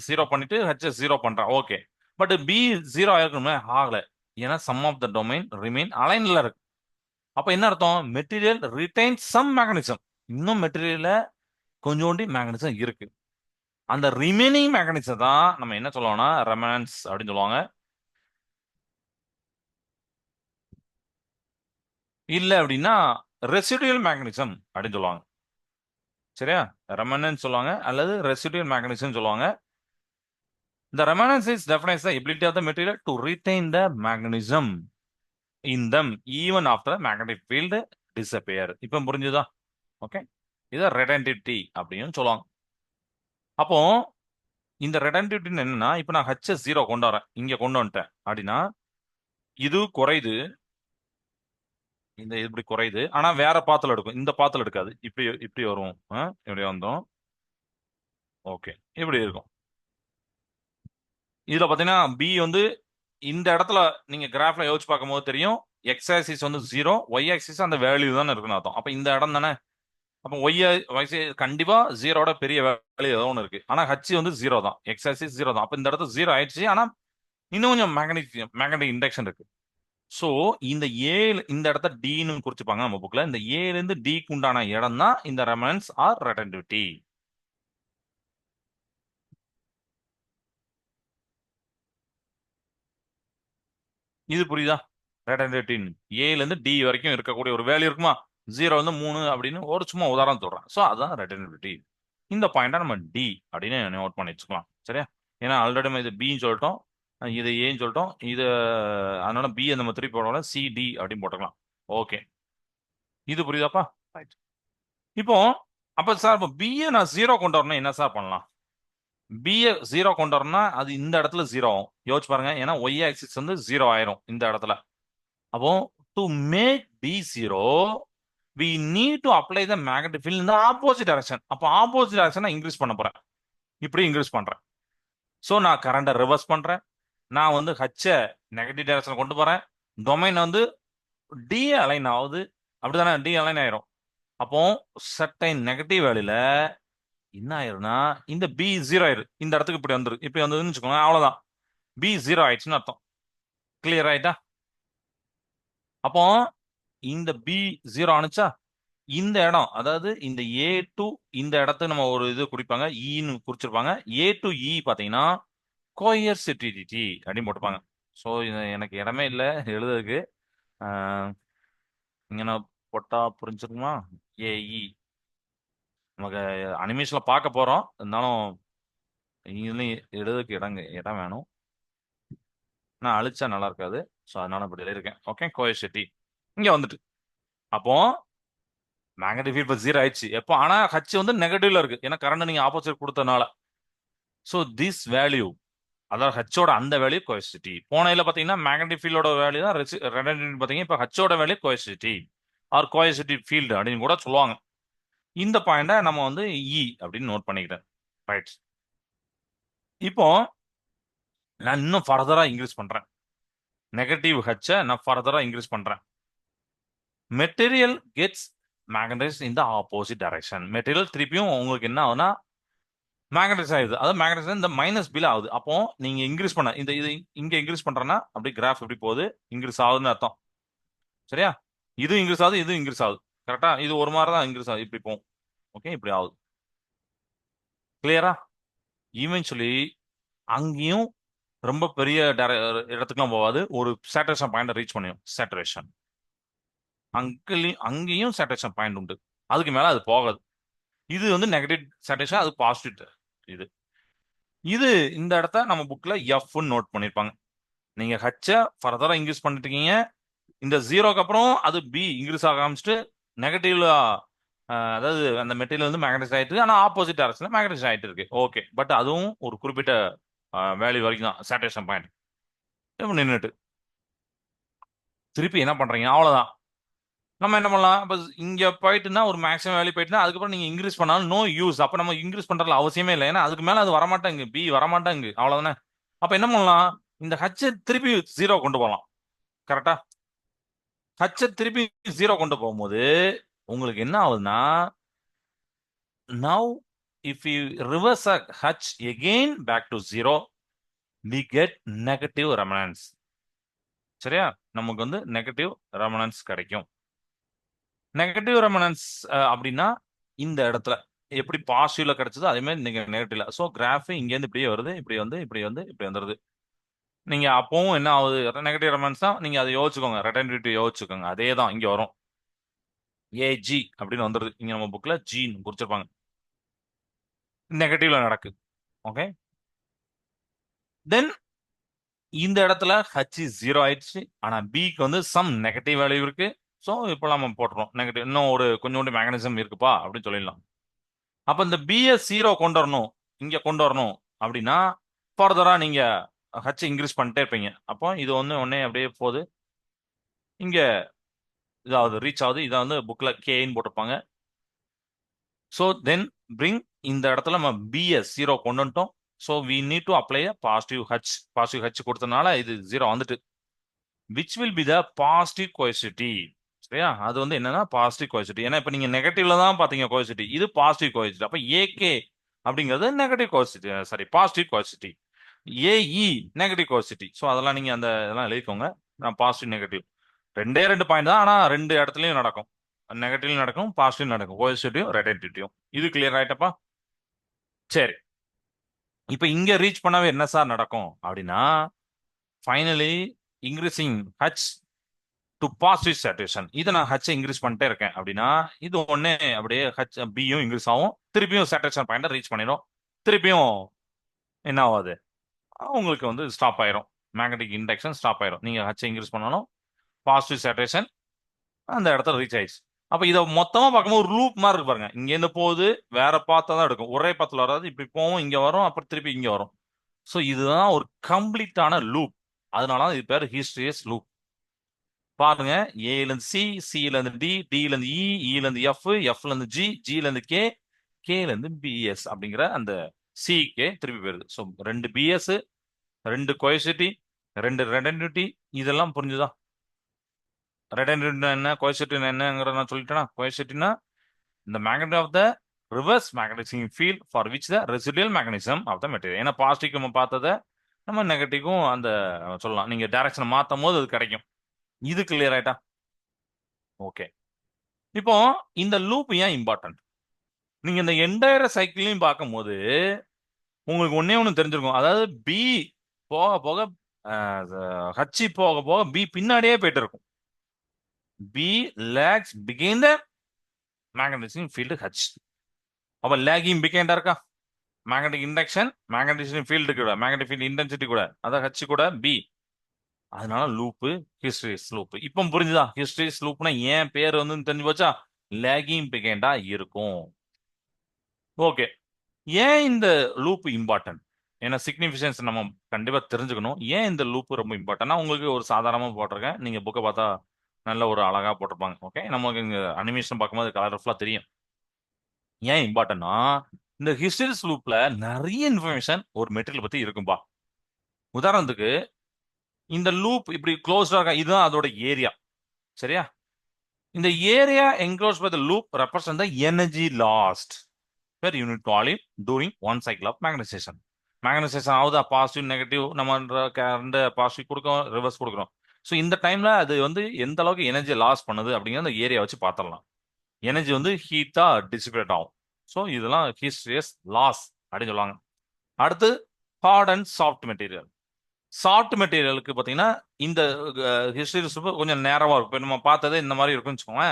ஜீரோ பண்ணிட்டு ஹெச் ஜீரோ பண்றேன். ஓகே. பட் பி ஜீரோ ஆயிருக்கணுமே, ஆகல. ஏன்னா some of the domain remain அலைன்ல இருக்கு. அப்ப என்ன அர்த்தம்? Material retain some magnetism. இன்னும் மெட்டீரியல்ல கொஞ்சோண்டி மேக்னடிசம் இருக்கு. அந்த ரிமைனிங் மேக்னடிசம் தான் நம்ம என்ன சொல்லுவோம்னா ரெமனன்ஸ் அப்படின்னு சொல்லுவாங்க. இல்ல அப்படின்னா ரெசிடுயல் மேக்னடிசம் அப்படின்னு சொல்லுவாங்க. சரியா? ரெமனன்ஸ் சொல்லுவாங்க அல்லது ரெசிடுயல் மேக்னடிசம் சொல்லுவாங்க. The remanence is defines the ability of the material to retain the magnetism in them even after the magnetic field disappear. இப்ப புரிஞ்சுதா? ஓகே. இத ரெடன்டிவிட்டி அப்படின்னு சொல்லுவாங்க. அப்போ இந்த ரெடன்டிவிட்டி என்னன்னா, இப்ப நான் H ஜீரோ கொண்டு வரேன், இங்க கொண்டு வந்துட்டேன் அப்படின்னா இது குறையுது, இந்த இப்படி குறையுது. ஆனா வேற பாத்துல எடுக்கும், இந்த பாத்துல எடுக்காது. இப்படி இப்படி வரும், இப்படி வந்தோம். ஓகே, இப்படி இருக்கும். இதுல பாத்தீங்கன்னா பி வந்து இந்த இடத்துல நீங்க கிராஃப்ல யோசிச்சு பார்க்கும்போது தெரியும், எக்ஸ் ஆக்சிஸ் வந்து ஜீரோ, ஒய் ஆக்சிஸ் அந்த வேல்யூ தானே இருக்குன்னு அர்த்தம். அப்ப இந்த இடம் தானே. அப்ப ஒய் கண்டிப்பா ஜீரோட பெரிய வேல்யூ ஏதோ ஒன்று இருக்கு. ஆனா ஹச் வந்து ஜீரோ தான், எக்ஸ் ஆக்சிஸ் ஜீரோ தான். அப்ப இந்த இடத்துல ஜீரோ ஆயிடுச்சு. ஆனா இன்னும் கொஞ்சம் மேக்னெட்டிக் இண்டக்ஷன் இருக்கு. சோ இந்த ஏழு இந்த இடத்த டின்னு குறிச்சுப்பாங்க நம்ம புக்ல. இந்த ஏல இருந்து டிக்கு உண்டான இடம் தான் இந்த ரெமனன்ஸ் ஆர் ரெட்டன்டிவிட்டி. இது புரியுதா? ரெட்டன்டிவிட்டின்னு ஏல இருந்து டி வரைக்கும் இருக்கக்கூடிய ஒரு வேல்யூ இருக்குமா? ஜீரோ வந்து 3 அப்படின்னு ஒரு சும்மா உதாரணம் சொல்றேன். ஸோ அதுதான் ரெட்டன்டிவிட்டி. இந்த பாயிண்டா நம்ம டி அப்படின்னு நோட் பண்ணி வச்சுக்கலாம். சரியா? ஏன்னா ஆல்ரெடி நம்ம இது பின்னு சொல்லிட்டோம், இது ஏன்னு சொல்லிட்டோம், இது அதனால பி நம்ம திருப்பி போடலாம், சி டி அப்படின்னு போட்டுக்கலாம். ஓகே, இது புரியுதாப்பா? ரைட். இப்போ அப்ப சார் இப்போ பிஏ நான் ஜீரோ கொண்டு வரணும், என்ன சார் பண்ணலாம்? பிஏ ஜீரோ கொண்டு வரணும்னா அது இந்த இடத்துல ஜீரோ ஆகும். யோசிச்சு பாருங்க. ஏன்னா ஒய் ஆக்சிஸ் வந்து ஜீரோ ஆயிரும் இந்த இடத்துல. அப்போ to make B zero we need to apply the magnetic field in the opposite direction. அப்போ ஆப்போசிட் டைரக்ஷன் இன்க்ரீஸ் பண்ண போறேன், இப்படி இன்க்ரீஸ் பண்றேன். ஸோ நான் கரண்ட்டை ரிவர்ஸ் பண்றேன். நான் வந்து ஹச்ச நெகட்டிவ் டைரக்ஷன் கொண்டு போறேன். டொமைன் வந்து டி அலைன் ஆகுது, அப்படிதானே? டி அலைன் ஆயிரும். அப்போ சர்டைன் நெகட்டிவ் வேல்யூல என்ன ஆயிரும்னா இந்த பி ஜீரோ ஆயிரு, இந்த இடத்துக்கு இப்படி வந்துரு, இப்படி வந்ததுன்னு வச்சுக்கோங்க, அவ்வளவுதான். பி ஜீரோ ஆயிடுச்சுன்னு அர்த்தம். கிளியர் ஆயிட்டா? அப்போ இந்த பி ஜீரோ ஆனிச்சா, இந்த இடம் அதாவது இந்த ஏ டு இந்த இடத்த நம்ம ஒரு இது குறிப்பாங்க, ஈன்னு குறிச்சிருப்பாங்க. ஏ டு இ பாத்தீங்கன்னா கோயர்சிட்டிவிட்டி அப்படின்னு போட்டுப்பாங்க. ஸோ எனக்கு இடமே இல்லை எழுதுறதுக்கு. இங்க நான் போட்டா புரிஞ்சுக்குமா? ஏஇ நமக்கு அனிமேஷன்ல பார்க்க போறோம், இருந்தாலும் இதுலயும் எழுதுறதுக்கு இடம் வேணும். நான் அழிச்சா நல்லா இருக்காது. ஸோ அதனால இப்படி எழுதியிருக்கேன். ஓகே, கோயர்சிட்டி இங்க வந்துட்டு. அப்போ மேக்னெட்டிக் ஃபீல்ட் இப்போ ஜீரோ ஆயிடுச்சு எப்போ? ஆனா ஹச் வந்து நெகட்டிவ்ல இருக்கு, ஏன்னா கரண்ட் நீங்க ஆப்போசிட் கொடுத்தனால. ஸோ திஸ் வேல்யூ, அதாவது ஹச்சோட அந்த வேல்யூ கோயசிட்டி. போன இதில் பார்த்தீங்கன்னா மேக்னெட்டிக் ஃபீல்டோட வேல்யூ தான் ரெடன்டிட்டி பார்த்தீங்க. இப்போ ஹச்சோட வேல்யூ கோயசிட்டி ஆர் கோயசிட்டி ஃபீல்டு அப்படின்னு கூட சொல்லுவாங்க. இந்த பாயிண்டை நம்ம வந்து இ அப்படின்னு நோட் பண்ணிக்கிட்டேன். ரைட். இப்போ நான் இன்னும் ஃபர்தரா இன்க்ரீஸ் பண்றேன், நெகட்டிவ் ஹச்சை நான் ஃபர்தரா இன்க்ரீஸ் பண்றேன். Material gets magnetise in the opposite direction. Material திருப்பியும் உங்களுக்கு என்ன ஆகுதுன்னா மேக்னடைஸ் ஆகுது. அதாவது மேக்னடைஸ் இந்த மைனஸ் பில் ஆகுது. அப்போ நீங்க இன்க்ரீஸ் பண்ண இந்த இது இங்க இன்க்ரீஸ் பண்றேன்னா அப்படி கிராஃப் எப்படி போகுது, இன்க்ரீஸ் ஆகுதுன்னு அர்த்தம். சரியா? இது இன்க்ரீஸ் ஆகுது, இது இன்க்ரீஸ் ஆகுது. கரெக்டா? இது ஒரு மாதிரி தான் இன்க்ரீஸ் ஆகுது, இப்படி போகும். ஓகே, இப்படி ஆகுது. கிளியரா? ஈவென்ச்சுவலி அங்கேயும் ரொம்ப பெரிய இடத்துக்குலாம் போகாது, ஒரு சேச்சுரேஷன் பாயிண்ட் ரீச் பண்ணியும். சேச்சுரேஷன் அங்கேயும் சேச்சுரேஷன் பாயிண்ட் உண்டு, அதுக்கு மேல அது போகாது. இது வந்து நெகட்டிவ் சேச்சுரேஷன், அது பாசிட்டிவ். இது இது இந்த இடத்த நம்ம புக்ல எஃப் நோட் பண்ணிருப்பாங்க. நீங்க ஹச்ச ஃபர்தரா இன்க்ரீஸ் பண்ணிட்டு இருக்கீங்க, இந்த ஜீரோக்கு அப்புறம் அது பி இன்க்ரீஸ் ஆக ஆரம்பிச்சுட்டு நெகட்டிவ்ல, அதாவது அந்த மெட்டீரியல் வந்து மேக்னடைஸ் ஆயிட்டு இருக்கு, ஆனா ஆப்போசிட் டைரக்ஷன்ல மேக்னடைஸ் ஆயிட்டு இருக்கு. ஓகே, பட் அதுவும் ஒரு குறிப்பிட்ட வேல்யூ வரைக்கும் தான் சேச்சுரேஷன் பாயிண்ட். இப்போ நின்றுட்டு திருப்பி என்ன பண்றீங்க? அவ்வளவுதான். நம்ம என்ன பண்ணலாம்? இப்போ இங்க போயிட்டுனா ஒரு மேக்ஸிமம் வேல்யூ போயிட்டுனா அதுக்கப்புறம் நீங்க இன்க்ரீஸ் பண்ணாலும் நோ யூஸ். அப்ப நம்ம இன்க்ரீஸ் பண்றதுல அவசியமே இல்லை, ஏன்னா அதுக்கு மேல அது வரமாட்டேங்க, பி வரமாட்டேங்க, அவ்வளவுதானே. அப்ப என்ன பண்ணலாம்? இந்த ஹச்ச திருப்பி ஜீரோ கொண்டு போகலாம். கரெக்டா? ஹச்ச திருப்பி ஜீரோ கொண்டு போகும்போது உங்களுக்கு என்ன ஆகுதுன்னா, now if we reverse a H again back to 0, we get negative resonance. சரியா? நமக்கு வந்து நெகட்டிவ் ரெமனன்ஸ் கிடைக்கும். நெகட்டிவ் ரெமனன்ஸ் அப்படின்னா இந்த இடத்துல எப்படி பாசிட்டிவ்ல கிடைச்சதோ அதே மாதிரி நீங்க நெகட்டிவ்ல. ஸோ கிராஃப் இங்க இருந்து இப்படியே வருது, இப்படி வந்து இப்படி வந்து இப்படி வந்துருது. நீங்க அப்பவும் என்ன ஆகுது? நெகட்டிவ் ரெமனன்ஸ் தான். நீங்க அதை யோசிச்சுக்கோங்க, ரெட்டன்டிட்டி யோசிச்சுக்கோங்க. அதே தான் இங்க வரும். ஏஜி அப்படின்னு வந்துருது. இங்க நம்ம புக்ல ஜின்னு குறிச்சிருப்பாங்க. நெகட்டிவ்ல நடக்கு. ஓகே, தென் இந்த இடத்துல ஹச் 0 ஆயிடுச்சு. ஆனா பிக்கு வந்து சம் நெகட்டிவ் வேல்யூ இருக்கு. ஸோ இப்போ நம்ம போட்டுறோம் நெகட்டிவ். இன்னும் ஒரு கொஞ்சோண்டு மேக்னசிசம் இருக்குப்பா அப்படின்னு சொல்லிடலாம். அப்ப இந்த பிஎஸ் 0 கொண்டு வரணும், இங்க கொண்டு வரணும் அப்படின்னா ஃபர்தரா நீங்க ஹச் இன்க்ரீஸ் பண்ணிட்டே இருப்பீங்க. அப்போ இது வந்து ஒன்னே அப்படியே போகுது, இங்க இதாவது ரீச் ஆகுது. இதை வந்து புக்ல கேன்னு போட்டிருப்பாங்க. ஸோ தென் பிரிங் இந்த இடத்துல நம்ம பிஎஸ் 0 கொண்டு வந்துட்டோம். So we need to apply positive H. Positive H கொடுத்தனால இது 0 வந்துட்டு, which will be the positive coercivity. சரியா? அது வந்து என்னன்னா பாசிட்டிவ் கோஎசிட்டி. ஏன்னா இப்ப நீங்க நெகட்டிவ்ல தான் பாத்தீங்க கோஎசிட்டி, இது பாசிட்டிவ் கோஎசிட்டி. அப்ப ஏகே அப்படிங்கிறது negative coercivity, sorry positive coercivity. ஏஇ நெகட்டிவ் கோஎசிட்டி. ஸோ அதெல்லாம் நீங்க அந்த இதெல்லாம் எழுதிக்கோங்க. நான் பாசிட்டிவ் நெகட்டிவ் ரெண்டே ரெண்டு பாயிண்ட் தான், ஆனா ரெண்டு இடத்துலயும் நடக்கும். நெகட்டிவ் நடக்கும், பாசிட்டிவ் நடக்கும், கோஎசிட்டியும் ரெட்டன்டிட்டியும். இது கிளியர் ஆயிட்டப்பா? சரி, இப்ப இங்க ரீச் பண்ணவே என்ன சார் நடக்கும் அப்படின்னா, finally increasing H to positive saturation. இதை நான் ஹச் இன்க்ரீஸ் பண்ணிட்டே இருக்கேன் அப்படின்னா இது ஒன்னே அப்படியே ஹச் பியும் இன்க்ரீஸ் ஆகும். திருப்பியும் சேச்சுரேஷன் பாயிண்ட் ரீச் பண்ணிடும். திருப்பியும் என்ன ஆகாது, உங்களுக்கு வந்து ஸ்டாப் ஆயிரும். மேக்னெட்டிக் இண்டக்ஷன் ஸ்டாப் ஆயிரும். நீங்க ஹச் இன்க்ரீஸ் பண்ணாலும் பாசிட்டிவ் சேச்சுரேஷன் அந்த இடத்துல ரீச் ஆயிடுச்சு. அப்ப இதை மொத்தமா பார்க்கும்போது ஒரு லூப் மாதிரி இருக்கு பாருங்க. இங்க இருந்து போகுது, வேற பாத்தா தான் எடுக்கும். ஒரே பாத்துல வராது, இப்படி போகும், இங்க வரும், அப்புறம் திருப்பி இங்க வரும். ஸோ இதுதான் ஒரு கம்ப்ளீட்டான லூப். அதனால இது பேர் ஹிஸ்டரியஸ் லூப். பாருங்க, ஏல இருந்து சி, சில இருந்து டி, டில இருந்து இ, இல இருந்து எஃப், எஃப்ல இருந்து ஜி, ஜில இருந்து கே, கேல இருந்து பிஎஸ் அப்படிங்கிற அந்த சி கே திருப்பி போயிருது. ஸோ ரெண்டு பிஎஸ், ரெண்டு கோஎசிட்டி, ரெண்டு ரெடன்டிட்டி. இதெல்லாம் புரிஞ்சுதா? ரெடன்டிட்டி என்ன, கோஎசிட்டி என்னங்கிறத நான் சொல்லிட்டேனா? கோஎசிட்டினா இந்த magnet of the reverse magnetizing field for which the residual magnetism of the material. ஏன்னா பாசிட்டிவ் நம்ம பார்த்ததை நம்ம நெகட்டிவும் அந்த சொல்லலாம். நீங்க டைரக்ஷனை மாற்றும் போது அது கிடைக்கும். இது கிளியர் ஆயிட்டா? ஓகே, இப்போ இந்த லூப் ஏன் இம்பார்ட்டன்ட்? நீங்க இந்த என்டையர் சைக்கிளையும் பார்க்கும்போது உங்களுக்கு ஒன்னே ஒன்று தெரிஞ்சிருக்கும். அதாவது பி போக போக ஹச் போக போக பி பின்னாடியே போயிட்டு இருக்கும். பி லேக்ஸ் பிகைன் த மேக்னடிசிங் ஃபீல்டு ஹச். அப்ப லேகிங் பிகைண்டா இருக்கா? மேக்னெட்டிக் இண்டக்ஷன் மேக்னடிசிங் ஃபீல்டு கூட, மேக்னெட்டிக் ஃபீல்டு இன்டென்சிட்டி கூட, அதான் ஹச் கூட பி. அதனால லூப்பு ஹிஸ்டரிஸ் லூப். இப்போ புரிஞ்சுதா? ஹிஸ்டரிஸ் லூப்னா ஏன் பேர் வந்து தெரிஞ்சு போச்சா? லேகிங் பிகைண்டா இருக்கும். ஓகே, ஏன் இந்த லூப் இம்பார்ட்டன்ட்? ஏன்னா சிக்னிஃபிகன்ஸ் நம்ம கண்டிப்பா தெரிஞ்சுக்கணும். ஏன் இந்த லூப் ரொம்ப இம்பார்ட்டன்ட்னா, உங்களுக்கு ஒரு சாதாரணமா போட்டிருக்கேன். நீங்க புக்கை பார்த்தா நல்ல ஒரு அழகா போட்டிருப்பாங்க. ஓகே, நமக்கு இங்க அனிமேஷன் பார்க்கும்போது கலர்ஃபுல்லா தெரியும். ஏன் இம்பார்ட்டன்ட்னா, இந்த ஹிஸ்டரிஸ் லூப்ல நிறைய இன்ஃபர்மேஷன் ஒரு மெட்டீரியல் பத்தி இருக்கும்பா. உதாரணத்துக்கு இந்த லூப் இப்படி க்ளோஸ்டா இருக்கா, இதுதான் அதோட ஏரியா. சரியா? இந்த area enclose by the loop represent the energy lost per unit volume during one cycle of magnetization. Magnetization ஆகுதா, பாசிட்டிவ் நெகட்டிவ் நம்ம ரெண்டு பாசிட்டிவ் கொடுக்குறோம், ரிவர்ஸ் கொடுக்குறோம். ஸோ இந்த டைம்ல அது வந்து எந்த அளவுக்கு எனர்ஜி லாஸ் பண்ணுது அப்படிங்கிற அந்த ஏரியா வச்சு பார்த்துடலாம். எனர்ஜி வந்து ஹீட்டா டிசிபேட் ஆகும். ஸோ இதெல்லாம் ஹிஸ்டரியஸ் லாஸ் அப்படின்னு சொல்லுவாங்க. அடுத்து hard and soft material. Soft மெட்டீரியலுக்கு பார்த்தீங்கன்னா இந்த ஹிஸ்டரியஸ் கொஞ்சம் நேரமா இருக்கும். இப்போ நம்ம பார்த்ததே இந்த மாதிரி இருக்குன்னு வச்சுக்கோங்க.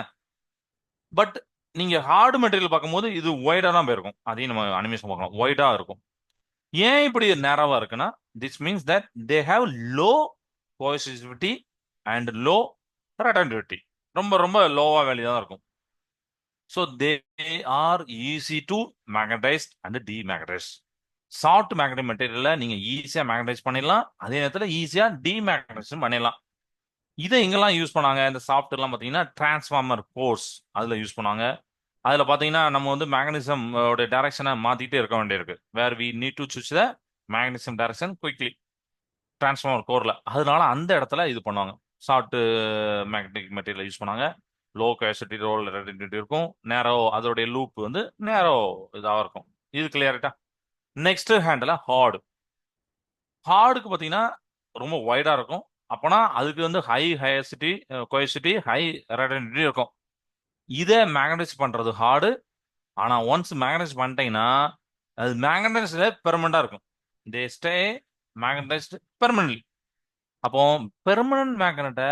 பட் நீங்க ஹார்டு மெட்டீரியல் பார்க்கும்போது இது ஒய்டா தான் போயிருக்கும். அதையும் நம்ம அனிமேஷன் பார்க்கலாம், ஒய்டா இருக்கும். ஏன் இப்படி நேரவா இருக்குன்னா, this means that they have low coercivity and low retentivity. ரொம்ப ரொம்ப லோவா வேல்யூ தான் இருக்கும். So they are easy to magnetize and demagnetize. Soft magnetic மெட்டீரியலை நீங்க ஈஸியா மேக்னடைஸ் பண்ணிடலாம், அதே நேரத்தில் ஈஸியா டிமேக்னடைஸ் பண்ணிடலாம். இதை எங்கெல்லாம் யூஸ் பண்ணாங்க? இந்த சாஃப்ட்வேர்லாம் பார்த்தீங்கன்னா டிரான்ஸ்ஃபார்மர் கோர்ஸ் அதில் யூஸ் பண்ணாங்க. அதில் பார்த்தீங்கன்னா நம்ம வந்து மேக்னடிசம் டைரக்ஷனை மாற்றிக்கிட்டே இருக்க வேண்டியிருக்கு. Where we need to choose the magnetism direction quickly transformer கோரில். அதனால அந்த இடத்துல இது பண்ணுவாங்க. சாஃப்ட் மேக்னெட்டிக் மெட்டீரியல் யூஸ் பண்ணாங்க. லோ கெப்பாசிட்டி ரோல் ரெடிட்டி இருக்கும். நேரோ அதோடைய லூப் வந்து நேரோ இதாக இருக்கும். இது கிளியர்ட்டா. நெக்ஸ்ட் ஹேண்டில் ஹார்டுக்கு பார்த்தீங்கன்னா ரொம்ப வைடா இருக்கும். அப்போனா அதுக்கு வந்து ஹை ஹயசிட்டி கொயசிட்டி ஹை ரெடன்டிட்டி இருக்கும். இதை மேக்னடைஸ் பண்றது ஹார்டு. ஆனா ஒன்ஸ் மேக்னடைஸ் பண்ணிட்டீங்கன்னா அது மேக்னடைஸ்ல பெர்மனண்டா இருக்கும். They stay magnetised permanently. அப்போ பெர்மனன்ட் மேக்னெட்டை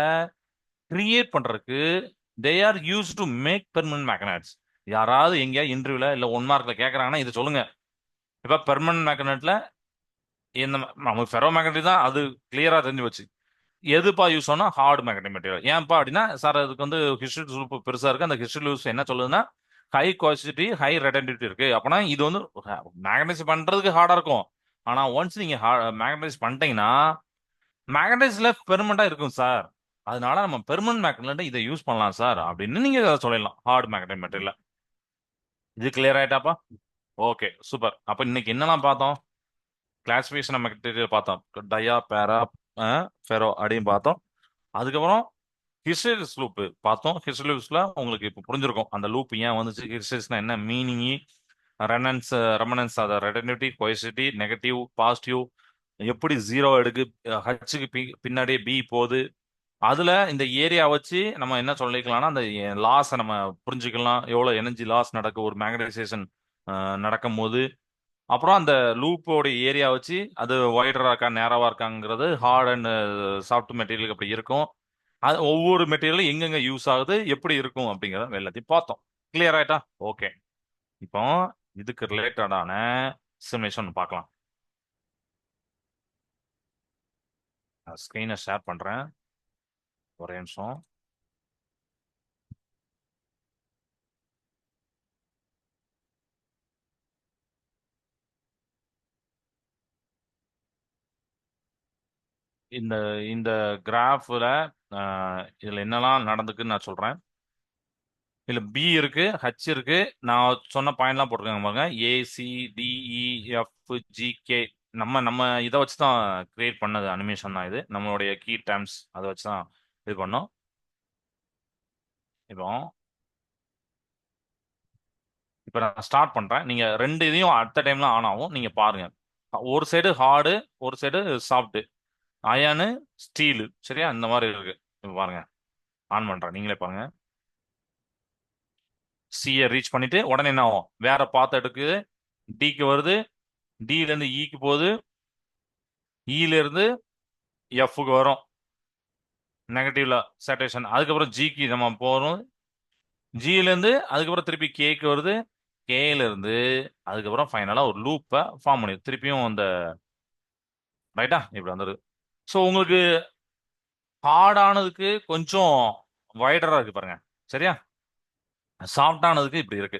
கிரியேட் பண்றதுக்கு they are use to make permanent magnets. யாராவது எங்கேயா இன்டர்வியூல இல்ல 1 மார்க்ல கேட்கறாங்கன்னா இது சொல்லுங்க. இப்ப பெர்மனன்ட் மேக்னெட்ல இந்த நமக்கு ஃபெரோ மேக்னெட் தான் அது கிளியரா தெரிஞ்சு வச்சு. எதுப்பா யூஸ் ஆனா ஹார்ட் மேக்னெட்டிக் மெட்டீரியல். ஏன்ப்பா அப்படின்னா சார் அதுக்கு வந்து ஹிஸ்டரி லூப் பெருசா இருக்கு. அந்த ஹிஸ்டரி லூப் என்ன சொல்லுதுன்னா ஹை குவாசிட்டி ஹை ரெடன்டிட்டி இருக்கு. அப்பனா இது வந்து மேக்னடைஸ் பண்றதுக்கு ஹார்டா இருக்கும். ஆனா ஒன்ஸ் நீங்க மேக்னடைஸ் பண்ணிட்டீங்கன்னா மேக்னடைஸ்ல பெர்மனண்டா இருக்கும் சார். அதனால நம்ம பெர்மனன்ட் மேக்னெட் இதை யூஸ் பண்ணலாம் சார் அப்படின்னு நீங்க சொல்லலாம் ஹார்ட் மேக்னெட்டிக் மெட்டீரியல். இது கிளியர் ஆயிட்டாப்பா? Okay super. அப்ப இன்னைக்கு என்னலாம் பார்த்தோம்? கிளாசிபிகேஷன் மெட்டீரியல் பார்த்தோம். டயா பேரா ஃபெரோ அப்படின்னு பார்த்தோம். அதுக்கப்புறம் ஹிஸ்டரிஸ் லூப் பார்த்தோம். ஹிஸ்டரி லூப்ஸ்ல உங்களுக்கு இப்போ புரிஞ்சிருக்கும் அந்த லூப் ஏன் வந்துச்சு, ஹிஸ்டரிஸ்னா என்ன மீனிங், ரெனன்ஸ் ரெமனன்ஸ் அதை ரெடனிட்டி கொயசிட்டி நெகட்டிவ் பாசிட்டிவ் எப்படி ஜீரோ எடுக்கு ஹச்சுக்கு பின்னாடியே பி போகுது. அதுல இந்த ஏரியா வச்சு நம்ம என்ன சொல்லிக்கலாம்னா அந்த லாஸை நம்ம புரிஞ்சுக்கலாம். எவ்வளவு எனர்ஜி லாஸ் நடக்கும் ஒரு மேக்னடைசேஷன் நடக்கும் போது. அப்புறம் அந்த லூப்போட ஏரியா வச்சு அது ஒய்டரா இருக்கா நேரவா இருக்காங்கிறது ஹார்ட் அண்ட் சாஃப்ட் மெட்டீரியலுக்கு அப்படி இருக்கும். அது ஒவ்வொரு மெட்டீரியலும் எங்கெங்க யூஸ் ஆகுது எப்படி இருக்கும் அப்படிங்கிறத எல்லாத்தையும் பார்த்தோம். கிளியர் ஆயிட்டா? ஓகே. இப்போ இதுக்கு ரிலேட்டடான சிமுலேஷன் பார்க்கலாம். ஸ்கிரீனை ஷேர் பண்றேன், ஒரே நிமிஷம். இந்த இந்த கிராஃப்ல இதுல என்னெல்லாம் நடந்துக்குன்னு நான் சொல்றேன். இதுல பி இருக்கு, ஹச் இருக்கு. நான் சொன்ன பாயிண்ட்லாம் போட்டிருக்காங்க பாருங்க. ACDEFGK. நம்ம நம்ம இதை வச்சு தான் கிரியேட் பண்ணது அனிமேஷன் தான் இது. நம்மளுடைய கீ டேர்ம்ஸ் அதை வச்சு தான் இது பண்ணோம். இப்போ இப்போ நான் ஸ்டார்ட் பண்றேன். நீங்க ரெண்டு இதையும் அடுத்த டைம்ல ஆன் ஆகும், நீங்க பாருங்க. ஒரு சைடு ஹார்டு, ஒரு சைடு சாஃப்ட். அயனு ஸ்டீலு, சரியா? இந்த மாதிரி இருக்கு. இப்போ பாருங்க, ஆன் பண்றேன், நீங்களே பாருங்க. சியை ரீச் பண்ணிட்டு உடனே என்ன ஆகும்? வேற பாத்து எடுக்குது, டிக்கு வருது, டில இருந்து இக்கு போகுது, இல இருந்து எஃப்க்கு வரும் நெகட்டிவ்ல சேட்டேஷன். அதுக்கப்புறம் ஜிக்கு நம்ம போறோம், ஜில இருந்து அதுக்கப்புறம் திருப்பி கேக்கு வருது, கேல இருந்து அதுக்கப்புறம் ஃபைனலா ஒரு லூப்பை ஃபார்ம் பண்ணி திருப்பியும் அந்த ரைட்டா இப்படி வந்துருது. ஸோ உங்களுக்கு ஹார்டானதுக்கு கொஞ்சம் வைடரா இருக்கு பாருங்க, சரியா? சாஃப்டானதுக்கு இப்படி இருக்கு.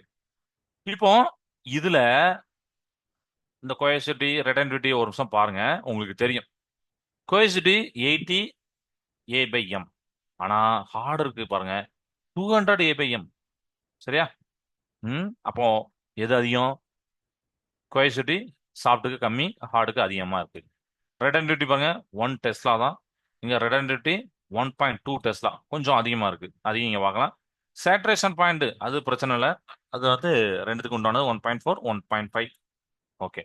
இப்போ இதுல இந்த கோயசிட்டி ரெட்டன்டிட்டி ஒரு நிமிஷம் பாருங்க, உங்களுக்கு தெரியும். கோயசிட்டி 80 A/M. ஆனா ஹார்டு இருக்கு பாருங்க 200 A/M, சரியா? அப்போ எது அதிகம்? கோயசிட்டி சாஃப்ட்டுக்கு கம்மி, ஹார்டுக்கு அதிகமா இருக்கு. ரெடன்டிட்டி பாருங்க 1 டெஸ்லா தான். இங்க ரெடன்டிட்டி 1.2 டெஸ்லா, கொஞ்சம் அதிகமா இருக்கு. அதையும் இங்க பார்க்கலாம். சேட்ரேஷன் பாயிண்ட் அது பிரச்சனை இல்லை, அது வந்து ரெண்டுத்துக்கு உண்டானது 1.4 1.5. ஓகே.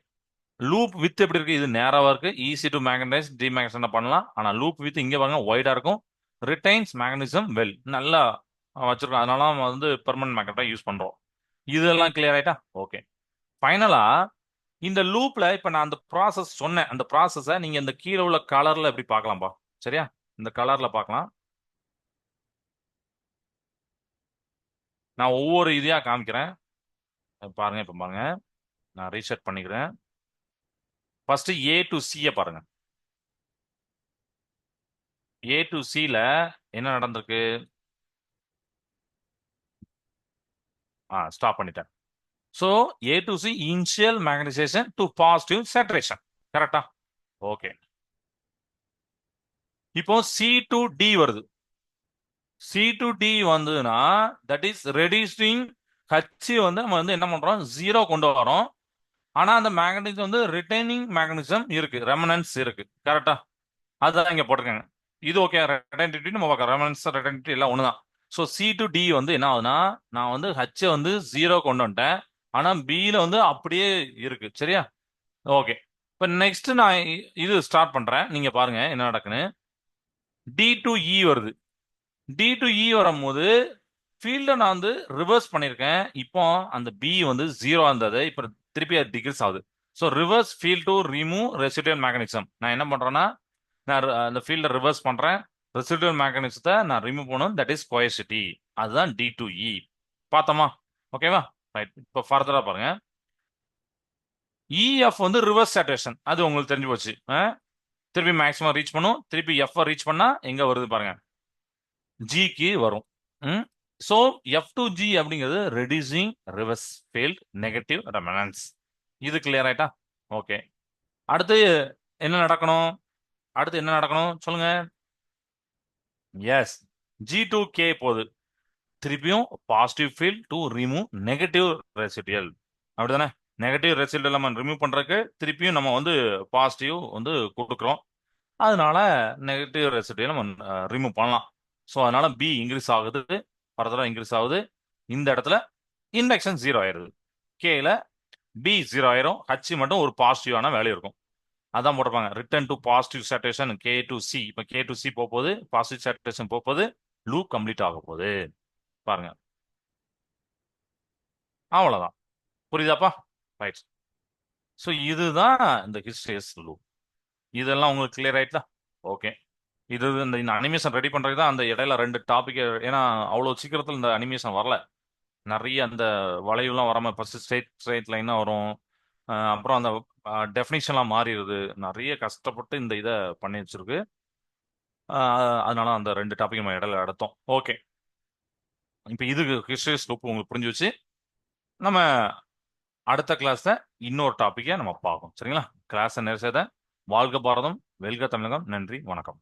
லூப் வித் எப்படி இருக்கு? இது நேராவா இருக்கு, ஈஸி டு மேக்னடைஸ் டிமேக்னடைஸ் பண்ணலாம். ஆனா லூப் வித் இங்க பாருங்க ஒய்டா இருக்கும். ரிட்டைன்ஸ் மேக்னடிசம் வெல், நல்லா வச்சிருக்கோம். அதனால நம்ம வந்து பெர்மனன்ட் மேக்னெட்டா யூஸ் பண்றோம். இதெல்லாம் கிளியர் ஆயிட்டா? ஓகே. ஃபைனலா இந்த லூப்ல இப்ப நான் அந்த ப்ராசஸ் சொன்னேன், அந்த ப்ராசஸ நீங்க இந்த கீழே உள்ள கலர்ல எப்படி பார்க்கலாம்பா, சரியா? இந்த கலர்ல பார்க்கலாம். நான் ஒவ்வொரு இதையா காமிக்கிறேன், பாருங்க. இப்ப பாருங்க, நான் ரீசெட் பண்ணிக்கிறேன். ஃபர்ஸ்ட் ஏ டு சியை பாருங்க. ஏ டு சில என்ன நடந்திருக்கு? ஸ்டாப் பண்ணிட்டேன். So A to C initial magnetisation to positive saturation, கரெக்டா? ஓகே. இப்போ சி டு டி வருது. சி டு டி வந்ததுன்னா தட் இஸ் ரெடியூசிங். ஹச் வந்து நம்ம வந்து என்ன பண்றோம்? ஜீரோ கொண்டு வரோம். ஆனா அந்த மேக்னடிசம் வந்து ரிட்டைனிங் மேக்னடிசம் இருக்கு, ரெமனன்ஸ் இருக்கு, கரெக்டா? அதுதான் இங்க போட்டிருக்காங்க. இது ஓகே. ரெடன்டிட்டி நம்ம பார்க்கலாம், ரெமனன்ஸ் ரெடன்டிட்டி எல்லாம் ஒண்ணுதான். ஸோ சி டு டி வந்து என்ன ஆகுதுன்னா நான் வந்து ஹச் வந்து ஜீரோ கொண்டு வந்துட்டேன். ஆனா பில வந்து அப்படியே இருக்கு. சரியா? ஓகே. இப்ப நெக்ஸ்ட் நான் இது ஸ்டார்ட் பண்றேன். நீங்க பாருங்க என்ன நடக்குன்னு. டி டு இ வருது. டி டு இ வரும்போது ஃபீல்ட நான் வந்து ரிவர்ஸ் பண்ணியிருக்கேன். இப்போ அந்த பி வந்து 0 இருந்தது. இப்போ திருப்பி அது டிகிரீஸ் ஆகுது. So reverse field to remove residual magnetism. நான் என்ன பண்றேன்னா, நான் அந்த ஃபீல்ட ரிவர்ஸ் பண்றேன். ரெசிடுவல் மேக்கானிசத்தை நான் ரிமூவ் பண்ணணும். That is coercivity. அதுதான் டி டு இ. பார்த்தோமா? ஓகேவா? ரைட். இப்போ ஃபர்தரா பாருங்க. இஎஃப் வந்து ரிவர்ஸ் சேச்சுரேஷன். அது உங்களுக்கு தெரிஞ்சு போச்சு. திருப்பி மேக்ஸிமம் ரீச் பண்ணும். திருப்பி எஃப் ரீச் பண்ணா எங்க வருது பாருங்க, ஜிக்கு வரும். ஸோ எஃப் டு ஜி அப்படிங்கிறது reducing reverse field negative remanence. இது கிளியர் ஆயிட்டா? ஓகே. அடுத்து என்ன நடக்கணும்? அடுத்து என்ன நடக்கணும் சொல்லுங்க. எஸ், ஜி டு கே போகுது. திருப்பியும் positive field to remove negative residual. அப்படிதானே? நெகட்டிவ் ரெசிடியல் நம்ம ரிமூவ் பண்றதுக்கு திருப்பியும் நம்ம வந்து பாசிட்டிவ் வந்து கொடுக்குறோம். அதனால நெகட்டிவ் ரெசிடியை நம்ம ரிமூவ் பண்ணலாம். ஸோ அதனால பி இன்க்ரீஸ் ஆகுது, ஃபர்தரா இன்க்ரீஸ் ஆகுது. இந்த இடத்துல இண்டக்ஷன் 0 ஆயிருது. கேல பி 0 ஆயிரும், ஹச் மட்டும் ஒரு பாசிட்டிவான வேல்யூ இருக்கும். அதான் போட்டிருப்பாங்க return to positive saturation K to C. இப்போ கே டு சி போகுது, பாசிட்டிவ் சேச்சுரேஷன் போகுது, லூப் கம்ப்ளீட் ஆக போகுது. பாருங்க, அவ்வளவுதான். புரியுதாப்பா? ரைட். ஸோ இதுதான் இந்த ஹிஸ்டரிஸ் லூப். இதெல்லாம் உங்களுக்கு கிளியர் ஆயிட்டா? ஓகே. இது இந்த அனிமேஷன் ரெடி பண்றதுக்கு தான் அந்த இடையில ரெண்டு டாபிக். ஏன்னா அவ்வளவு சீக்கிரத்தில் இந்த அனிமேஷன் வரல. நிறைய அந்த வளைவுலாம் வராம ஃபர்ஸ்ட் ஸ்ட்ரெயிட் ஸ்ட்ரெயிட் லைனா வரும். அப்புறம் அந்த டெஃபினிஷன்லாம் மாறிடுது. நிறைய கஷ்டப்பட்டு இந்த இதை பண்ணி வச்சிருக்கு. அதனால அந்த ரெண்டு டாபிக் நம்ம இடையில எடுத்தோம். ஓகே. இப்போ இது ஹிஸ்டரி ஸ்லூப் உங்களுக்கு புரிஞ்சு வச்சு, நம்ம அடுத்த கிளாஸ்ல இன்னொரு டாபிக்கை நம்ம பார்ப்போம். சரிங்களா? கிளாஸ் நேரம் செய்த வாழ்க பாரதம், வெல்க தமிழகம். நன்றி, வணக்கம்.